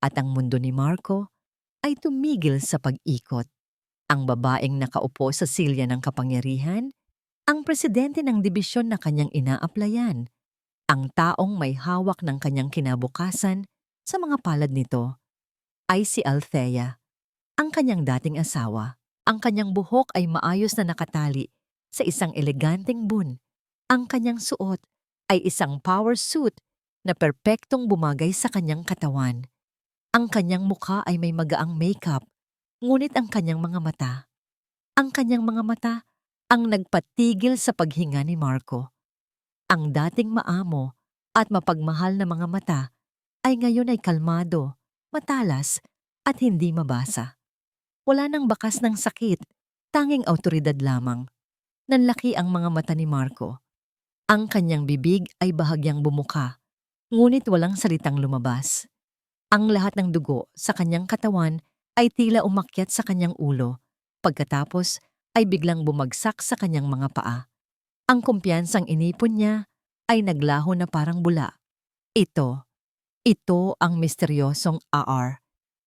at ang mundo ni Marco ay tumigil sa pag-ikot. Ang babaeng nakaupo sa silya ng kapangyarihan, ang presidente ng dibisyon na kanyang inaaplayan, ang taong may hawak ng kanyang kinabukasan sa mga palad nito, ay si Althea, ang kanyang dating asawa. Ang kanyang buhok ay maayos na nakatali sa isang eleganteng bun. Ang kanyang suot ay isang power suit na perpektong bumagay sa kanyang katawan. Ang kanyang mukha ay may magaang makeup, ngunit ang kanyang mga mata, ang nagpatigil sa paghinga ni Marco. Ang dating maamo at mapagmahal na mga mata ay ngayon ay kalmado, matalas at hindi mabasa. Wala nang bakas ng sakit, tanging awtoridad lamang. Nanlaki ang mga mata ni Marco. Ang kanyang bibig ay bahagyang bumuka, ngunit walang salitang lumabas. Ang lahat ng dugo sa kanyang katawan ay tila umakyat sa kanyang ulo, pagkatapos ay biglang bumagsak sa kanyang mga paa. Ang kumpiyansang inipon niya ay naglaho na parang bula. Ito ang misteryosong AR.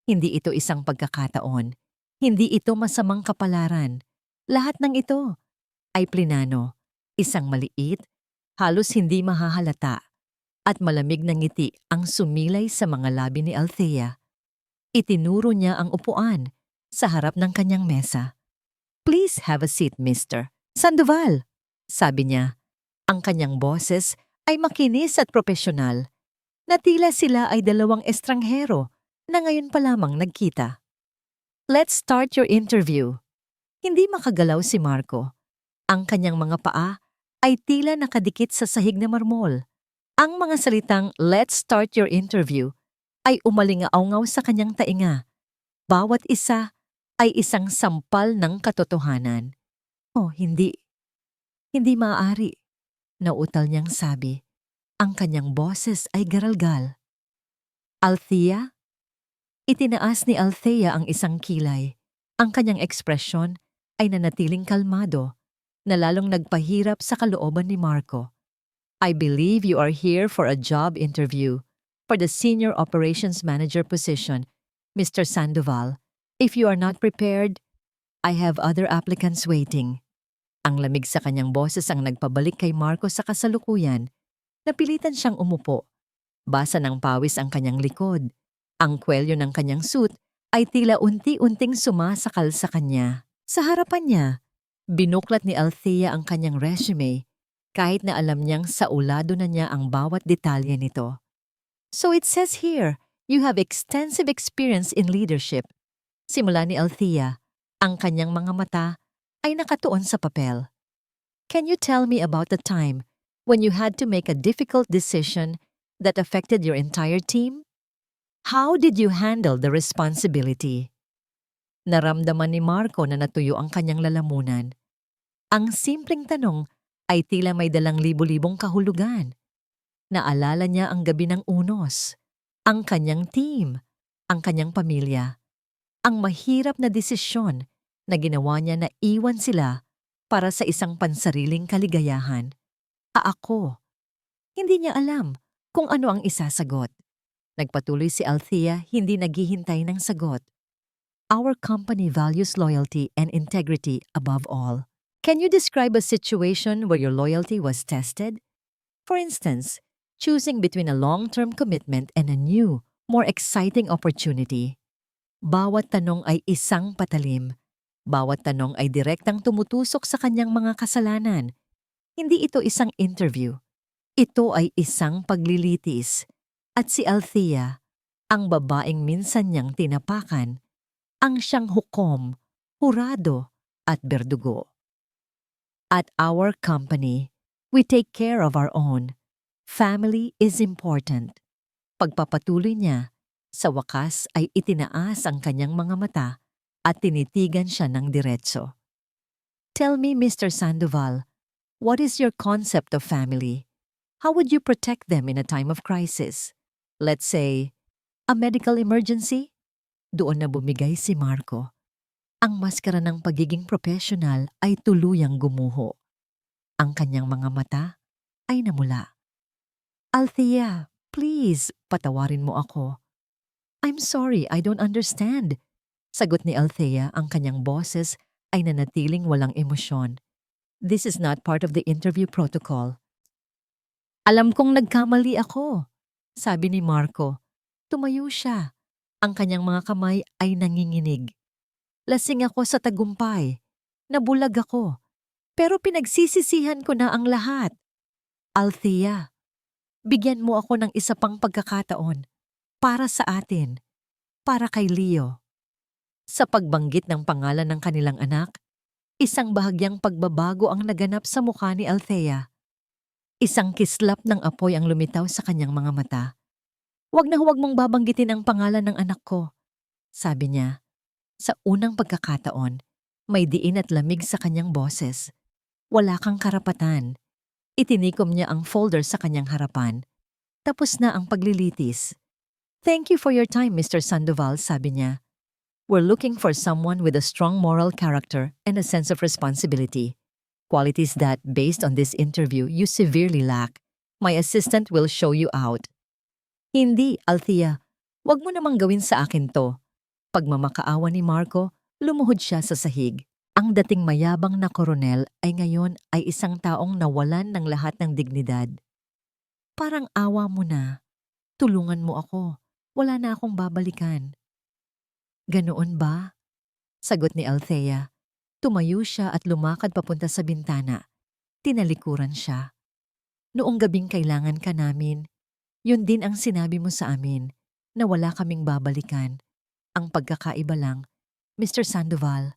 Hindi ito isang pagkakataon. Hindi ito masamang kapalaran. Lahat ng ito ay plinano. Isang maliit, halos hindi mahahalata, at malamig na ngiti ang sumilay sa mga labi ni Althea. Itinuro niya ang upuan sa harap ng kanyang mesa. "Please have a seat, Mr. Sandoval," sabi niya. Ang kanyang boses ay makinis at propesyonal, na tila sila ay dalawang estranghero na ngayon pa lamang nagkita. "Let's start your interview." Hindi makagalaw si Marco. Ang kanyang mga paa ay tila nakadikit sa sahig na marmol. Ang mga salitang "Let's start your interview" ay umalingaungaw sa kanyang tainga. Bawat isa ay isang sampal ng katotohanan. "Oh, hindi maaari," nauutal niyang sabi. Ang kanyang boses ay garalgal. "Althea?" Itinaas ni Althea ang isang kilay. Ang kanyang ekspresyon ay nanatiling kalmado, na lalong nagpahirap sa kalooban ni Marco. "I believe you are here for a job interview for the Senior Operations Manager position, Mr. Sandoval. If you are not prepared, I have other applicants waiting." Ang lamig sa kanyang boses ang nagpabalik kay Marco sa kasalukuyan. Napilitan siyang umupo. Basa ng pawis ang kanyang likod. Ang kwelyo ng kanyang suit ay tila unti-unting sumasakal sa kanya. Sa harapan niya, binuklat ni Althea ang kanyang resume, kahit na alam niyang saulado na niya ang bawat detalye nito. "So it says here, you have extensive experience in leadership." Simula ni Althea, ang kanyang mga mata ay nakatuon sa papel. "Can you tell me about the time when you had to make a difficult decision that affected your entire team? How did you handle the responsibility?" Naramdaman ni Marco na natuyo ang kanyang lalamunan. Ang simpleng tanong ay tila may dalang libo-libong kahulugan. Naalala niya ang gabi ng Unos, ang kanyang team, ang kanyang pamilya, ang mahirap na desisyon na ginawa niya na iwan sila para sa isang pansariling kaligayahan. Ako. Hindi niya alam kung ano ang isasagot. Nagpatuloy si Althea, hindi naghihintay ng sagot. "Our company values loyalty and integrity above all. Can you describe a situation where your loyalty was tested? For instance, choosing between a long-term commitment and a new, more exciting opportunity." Bawat tanong ay isang patalim. Bawat tanong ay direktang tumutusok sa kanyang mga kasalanan. Hindi ito isang interview. Ito ay isang paglilitis. At si Althea, ang babaeng minsan niyang tinapakan, ang siyang hukom, hurado at berdugo. "At our company, we take care of our own. Family is important." Pagpapatuloy niya, sa wakas ay itinaas ang kanyang mga mata at tinitigan siya ng diretso. "Tell me, Mr. Sandoval, what is your concept of family? How would you protect them in a time of crisis? Let's say, a medical emergency?" Doon na bumigay si Marco. Ang maskara ng pagiging professional ay tuluyang gumuho. Ang kanyang mga mata ay namula. Althea, please, patawarin mo ako. I'm sorry, I don't understand. Sagot ni Althea, ang kanyang boses ay nanatiling walang emosyon. This is not part of the interview protocol. Alam kong nagkamali ako, sabi ni Marco. Tumayo siya. Ang kanyang mga kamay ay nanginginig. Lasing ako sa tagumpay. Nabulag ako. Pero pinagsisisihan ko na ang lahat. Althea, bigyan mo ako ng isa pang pagkakataon. Para sa atin. Para kay Leo. Sa pagbanggit ng pangalan ng kanilang anak, isang bahagyang pagbabago ang naganap sa mukha ni Althea. Isang kislap ng apoy ang lumitaw sa kanyang mga mata. Huwag na huwag mong babanggitin ang pangalan ng anak ko, sabi niya. Sa unang pagkakataon, may diin at lamig sa kanyang boses. Wala kang karapatan. Itinikom niya ang folder sa kanyang harapan. Tapos na ang paglilitis. Thank you for your time, Mr. Sandoval, sabi niya. We're looking for someone with a strong moral character and a sense of responsibility. Qualities that, based on this interview, you severely lack. My assistant will show you out. Hindi, Althea. Huwag mo namang gawin sa akin to. Pagmamakaawa ni Marco, lumuhod siya sa sahig. Ang dating mayabang na koronel ay ngayon ay isang taong nawalan ng lahat ng dignidad. Parang awa mo na. Tulungan mo ako. Wala na akong babalikan. Ganoon ba? Sagot ni Althea. Tumayo siya at lumakad papunta sa bintana. Tinalikuran siya. Noong gabing kailangan ka namin, yun din ang sinabi mo sa amin, na wala kaming babalikan. Ang pagkakaiba lang, Mr. Sandoval,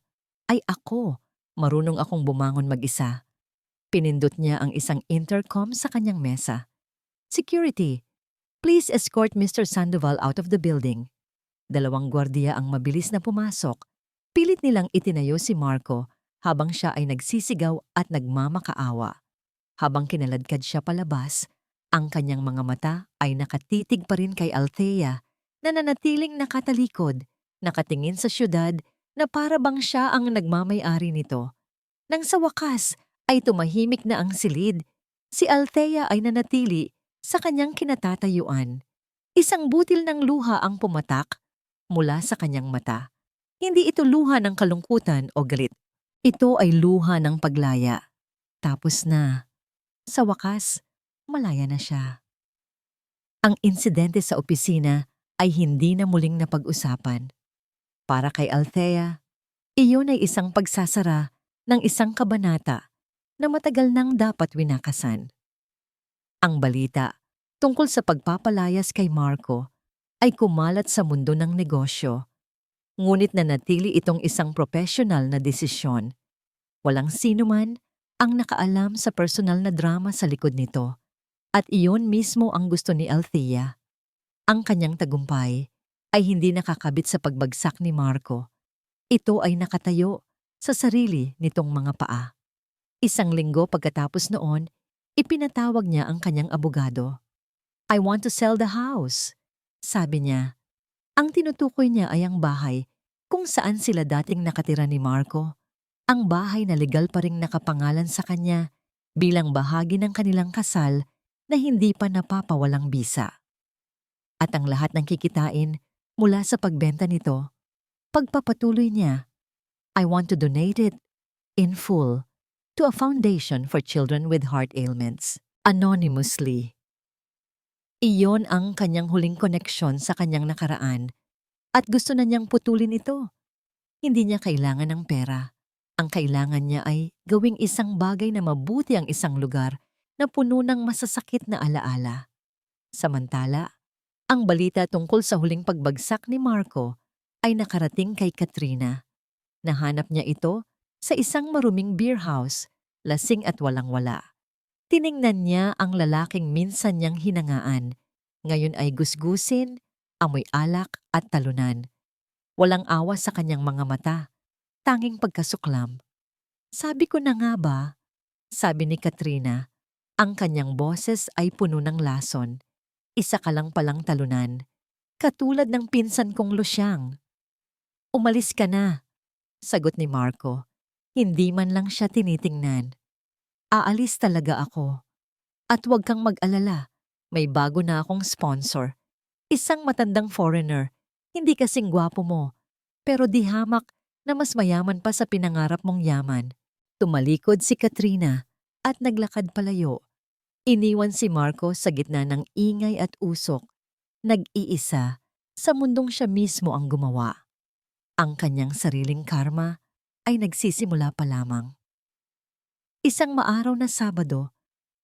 ay ako. Marunong akong bumangon mag-isa. Pinindot niya ang isang intercom sa kanyang mesa. Security, please escort Mr. Sandoval out of the building. Dalawang gwardiya ang mabilis na pumasok. Pilit nilang itinayo si Marco habang siya ay nagsisigaw at nagmamakaawa. Habang kinaladkad siya palabas, ang kanyang mga mata ay nakatitig pa rin kay Althea na nanatiling nakatalikod, nakatingin sa syudad na para bang siya ang nagmamay-ari nito. Nang sa wakas ay tumahimik na ang silid, si Althea ay nanatili sa kanyang kinatatayuan. Isang butil ng luha ang pumatak mula sa kanyang mata. Hindi ito luha ng kalungkutan o galit. Ito ay luha ng paglaya. Tapos na. Sa wakas, malaya na siya. Ang insidente sa opisina ay hindi na muling napag-usapan. Para kay Althea, iyon ay isang pagsasara ng isang kabanata na matagal nang dapat winakasan. Ang balita tungkol sa pagpapalayas kay Marco ay kumalat sa mundo ng negosyo. Ngunit nanatili itong isang profesional na desisyon. Walang sino man ang nakaalam sa personal na drama sa likod nito. At iyon mismo ang gusto ni Althea. Ang kanyang tagumpay ay hindi nakakabit sa pagbagsak ni Marco. Ito ay nakatayo sa sarili nitong mga paa. Isang linggo pagkatapos noon, ipinatawag niya ang kanyang abogado. I want to sell the house, sabi niya. Ang tinutukoy niya ay ang bahay kung saan sila dating nakatira ni Marco. Ang bahay na legal pa ring nakapangalan sa kanya bilang bahagi ng kanilang kasal na hindi pa napapawalang bisa. At ang lahat ng kikitain mula sa pagbenta nito, pagpapatuloy niya, I want to donate it in full to a foundation for children with heart ailments, anonymously. Iyon ang kanyang huling koneksyon sa kanyang nakaraan at gusto na niyang putulin ito. Hindi niya kailangan ng pera. Ang kailangan niya ay gawing isang bagay na mabuti ang isang lugar na puno ng masasakit na alaala. Samantala, ang balita tungkol sa huling pagbagsak ni Marco ay nakarating kay Katrina. Nahanap niya ito sa isang maruming beer house, lasing at walang-wala. Tiningnan niya ang lalaking minsan niyang hinangaan. Ngayon ay gusgusin, amoy alak at talunan. Walang awa sa kanyang mga mata, tanging pagkasuklam. Sabi ko na nga ba, sabi ni Katrina, ang kanyang boses ay puno ng lason. Isa ka lang palang talunan, katulad ng pinsan kong Lusyang. Umalis ka na. Sagot ni Marco. Hindi man lang siya tinitingnan. Aalis talaga ako. At huwag kang mag-alala. May bago na akong sponsor. Isang matandang foreigner. Hindi kasing gwapo mo. Pero di hamak na mas mayaman pa sa pinangarap mong yaman. Tumalikod si Katrina at naglakad palayo. Iniwan si Marco sa gitna ng ingay at usok. Nag-iisa sa mundong siya mismo ang gumawa. Ang kanyang sariling karma ay nagsisimula pa lamang. Isang maaraw na Sabado,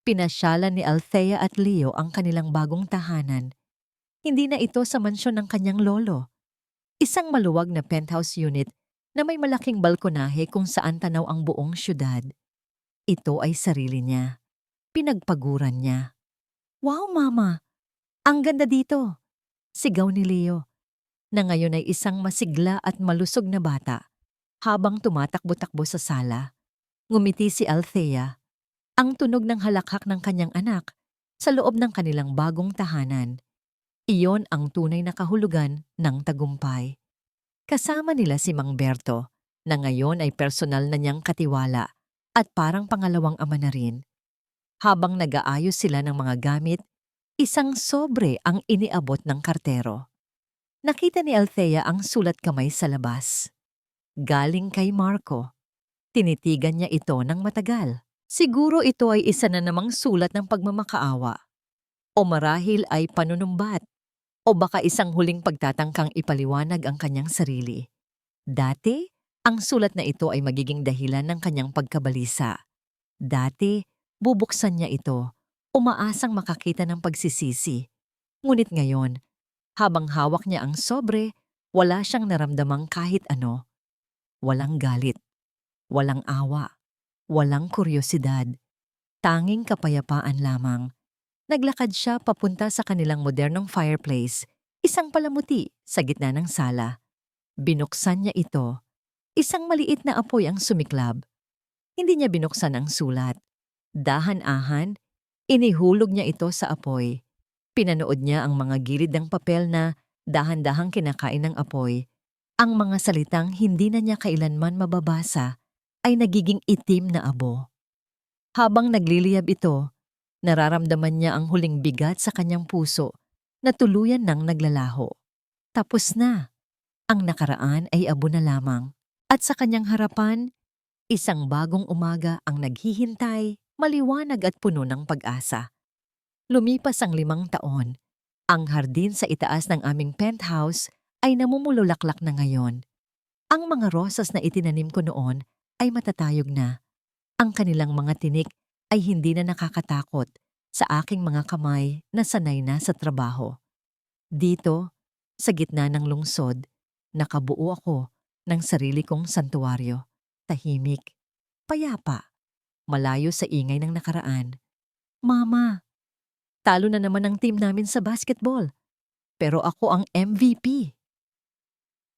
pinasyalan ni Althea at Leo ang kanilang bagong tahanan. Hindi na ito sa mansyon ng kanyang lolo. Isang maluwag na penthouse unit na may malaking balkonahe kung saan tanaw ang buong syudad. Ito ay sarili niya. Pinagpaguran niya. Wow, Mama! Ang ganda dito! Sigaw ni Leo, na ngayon ay isang masigla at malusog na bata, habang tumatakbo-takbo sa sala. Ngumiti si Althea, ang tunog ng halakhak ng kanyang anak sa loob ng kanilang bagong tahanan. Iyon ang tunay na kahulugan ng tagumpay. Kasama nila si Mang Berto, na ngayon ay personal na niyang katiwala at parang pangalawang ama na rin. Habang nag-aayos sila ng mga gamit, isang sobre ang iniabot ng kartero. Nakita ni Althea ang sulat kamay sa labas. Galing kay Marco. Tinitigan niya ito ng matagal. Siguro ito ay isa na namang sulat ng pagmamakaawa. O marahil ay panunumbat. O baka isang huling pagtatangkang ipaliwanag ang kanyang sarili. Dati, ang sulat na ito ay magiging dahilan ng kanyang pagkabalisa. Dati, bubuksan niya ito, umaasang makakita ng pagsisisi. Ngunit ngayon, habang hawak niya ang sobre, wala siyang naramdamang kahit ano. Walang galit, walang awa, walang kuryosidad. Tanging kapayapaan lamang. Naglakad siya papunta sa kanilang modernong fireplace, isang palamuti sa gitna ng sala. Binuksan niya ito. Isang maliit na apoy ang sumiklab. Hindi niya binuksan ang sulat. Dahan-ahan, inihulog niya ito sa apoy. Pinanood niya ang mga gilid ng papel na dahan-dahang kinakain ng apoy. Ang mga salitang hindi na niya kailanman mababasa ay nagiging itim na abo. Habang nagliliyab ito, nararamdaman niya ang huling bigat sa kanyang puso na tuluyan nang naglalaho. Tapos na. Ang nakaraan ay abo na lamang. At sa kanyang harapan, isang bagong umaga ang naghihintay, maliwanag at puno ng pag-asa. Lumipas ang 5 taon. Ang hardin sa itaas ng aming penthouse ay namumululaklak na ngayon. Ang mga rosas na itinanim ko noon ay matatayog na. Ang kanilang mga tinik ay hindi na nakakatakot sa aking mga kamay na sanay na sa trabaho. Dito, sa gitna ng lungsod, nakabuo ako ng sarili kong santuwaryo. Tahimik, payapa, malayo sa ingay ng nakaraan. Mama, talo na naman ang team namin sa basketball. Pero ako ang MVP.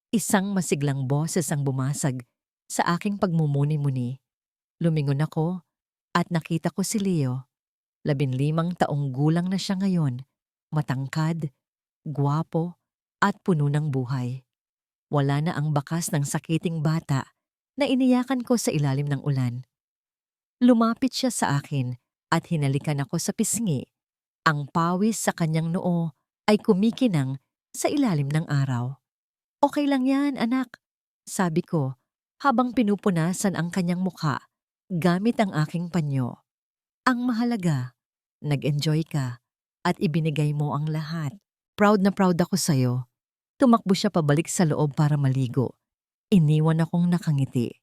Isang masiglang boses ang bumasag sa aking pagmumuni-muni. Lumingon ako at nakita ko si Leo. 15 taong gulang na siya ngayon. Matangkad, gwapo, at puno ng buhay. Wala na ang bakas ng sakiting bata na iniyakan ko sa ilalim ng ulan. Lumapit siya sa akin at hinalikan ako sa pisngi. Ang pawis sa kanyang noo ay kumikinang sa ilalim ng araw. Okay lang yan, anak, sabi ko habang pinupunasan ang kanyang mukha gamit ang aking panyo. Ang mahalaga, nag-enjoy ka at ibinigay mo ang lahat. Proud na proud ako sa'yo. Tumakbo siya pabalik sa loob para maligo. Iniwan akong nakangiti.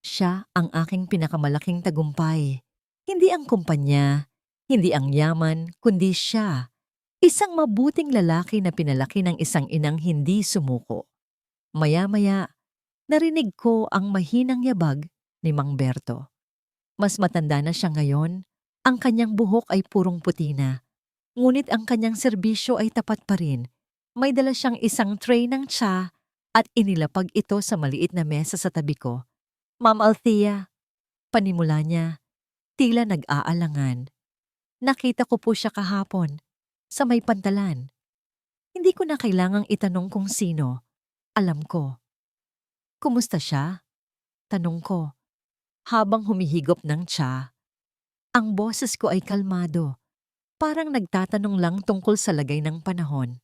Siya ang aking pinakamalaking tagumpay. Hindi ang kumpanya, hindi ang yaman, kundi siya. Isang mabuting lalaki na pinalaki ng isang inang hindi sumuko. Maya-maya, narinig ko ang mahinang yabag ni Mang Berto. Mas matanda na siya ngayon, ang kanyang buhok ay purong puti na. Ngunit ang kanyang serbisyo ay tapat pa rin. May dala siyang isang tray ng tsa at inilapag ito sa maliit na mesa sa tabi ko. Ma'am Althea, panimula niya, tila nag-aalangan. Nakita ko po siya kahapon, sa may pantalan. Hindi ko na kailangang itanong kung sino. Alam ko. Kumusta siya? Tanong ko, habang humihigop ng tsa. Ang boses ko ay kalmado, parang nagtatanong lang tungkol sa lagay ng panahon.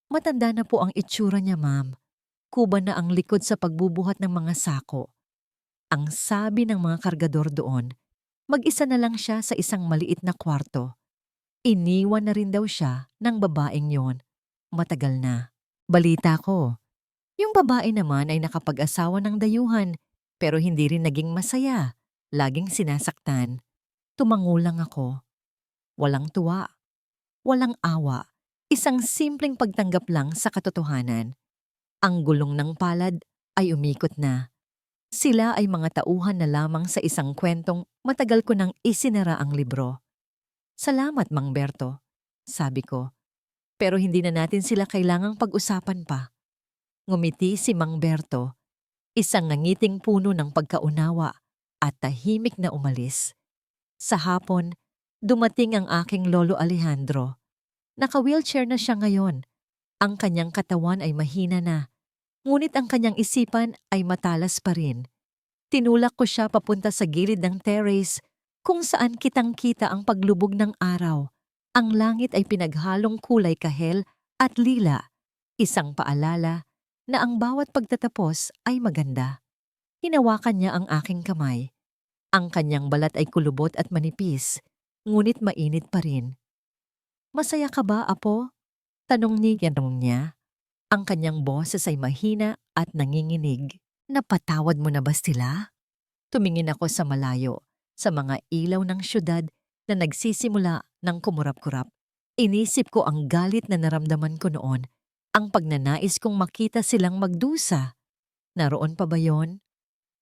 Matanda na po ang itsura niya, ma'am. Kuba na ang likod sa pagbubuhat ng mga sako. Ang sabi ng mga kargador doon, mag-isa na lang siya sa isang maliit na kwarto. Iniwan na rin daw siya ng babaeng yon. Matagal na. Balita ko, yung babae naman ay nakapag-asawa ng dayuhan pero hindi rin naging masaya. Laging sinasaktan. Tumangulang ako. Walang tuwa. Walang awa. Isang simpleng pagtanggap lang sa katotohanan. Ang gulong ng palad ay umikot na. Sila ay mga tauhan na lamang sa isang kwentong matagal ko nang isinara ang libro. Salamat, Mang Berto, sabi ko. Pero hindi na natin sila kailangang pag-usapan pa. Ngumiti si Mang Berto, isang nangiting puno ng pagkaunawa at tahimik na umalis. Sa hapon, dumating ang aking lolo Alejandro. Naka-wheelchair na siya ngayon. Ang kanyang katawan ay mahina na. Ngunit ang kanyang isipan ay matalas pa rin. Tinulak ko siya papunta sa gilid ng terrace kung saan kitang-kita ang paglubog ng araw. Ang langit ay pinaghalong kulay kahel at lila. Isang paalala na ang bawat pagtatapos ay maganda. Hinawakan niya ang aking kamay. Ang kanyang balat ay kulubot at manipis, ngunit mainit pa rin. Masaya ka ba, Apo? Tanong niya. Ang kanyang boses ay mahina at nanginginig. Napatawad mo na ba sila? Tumingin ako sa malayo, sa mga ilaw ng syudad na nagsisimula ng kumurap-kurap. Inisip ko ang galit na naramdaman ko noon, ang pagnanais kong makita silang magdusa. Naroon pa ba yon?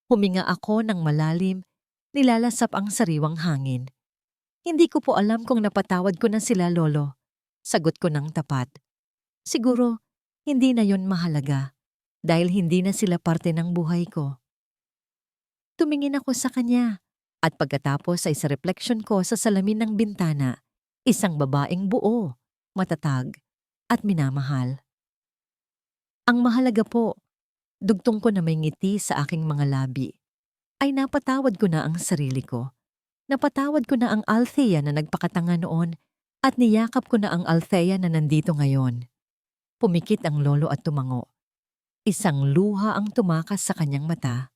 Huminga ako ng malalim, nilalasap ang sariwang hangin. Hindi ko po alam kung napatawad ko na sila, Lolo. Sagot ko ng tapat. Siguro, hindi na yon mahalaga dahil hindi na sila parte ng buhay ko. Tumingin ako sa kanya at pagkatapos ay sa refleksyon ko sa salamin ng bintana, isang babaeng buo, matatag at minamahal. Ang mahalaga po, dugtong ko na may ngiti sa aking mga labi, ay napatawad ko na ang sarili ko. Napatawad ko na ang Althea na nagpakatanga noon at niyakap ko na ang Althea na nandito ngayon. Pumikit ang lolo at tumango. Isang luha ang tumakas sa kanyang mata.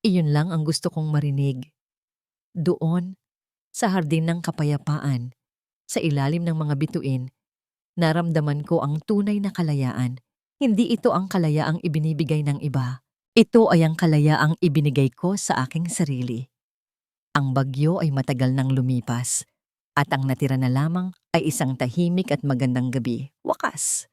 Iyon lang ang gusto kong marinig. Doon, sa hardin ng kapayapaan, sa ilalim ng mga bituin, naramdaman ko ang tunay na kalayaan. Hindi ito ang kalayaang ibinibigay ng iba. Ito ay ang kalayaang ibinigay ko sa aking sarili. Ang bagyo ay matagal nang lumipas, at ang natira na lamang ay isang tahimik at magandang gabi. Wakas!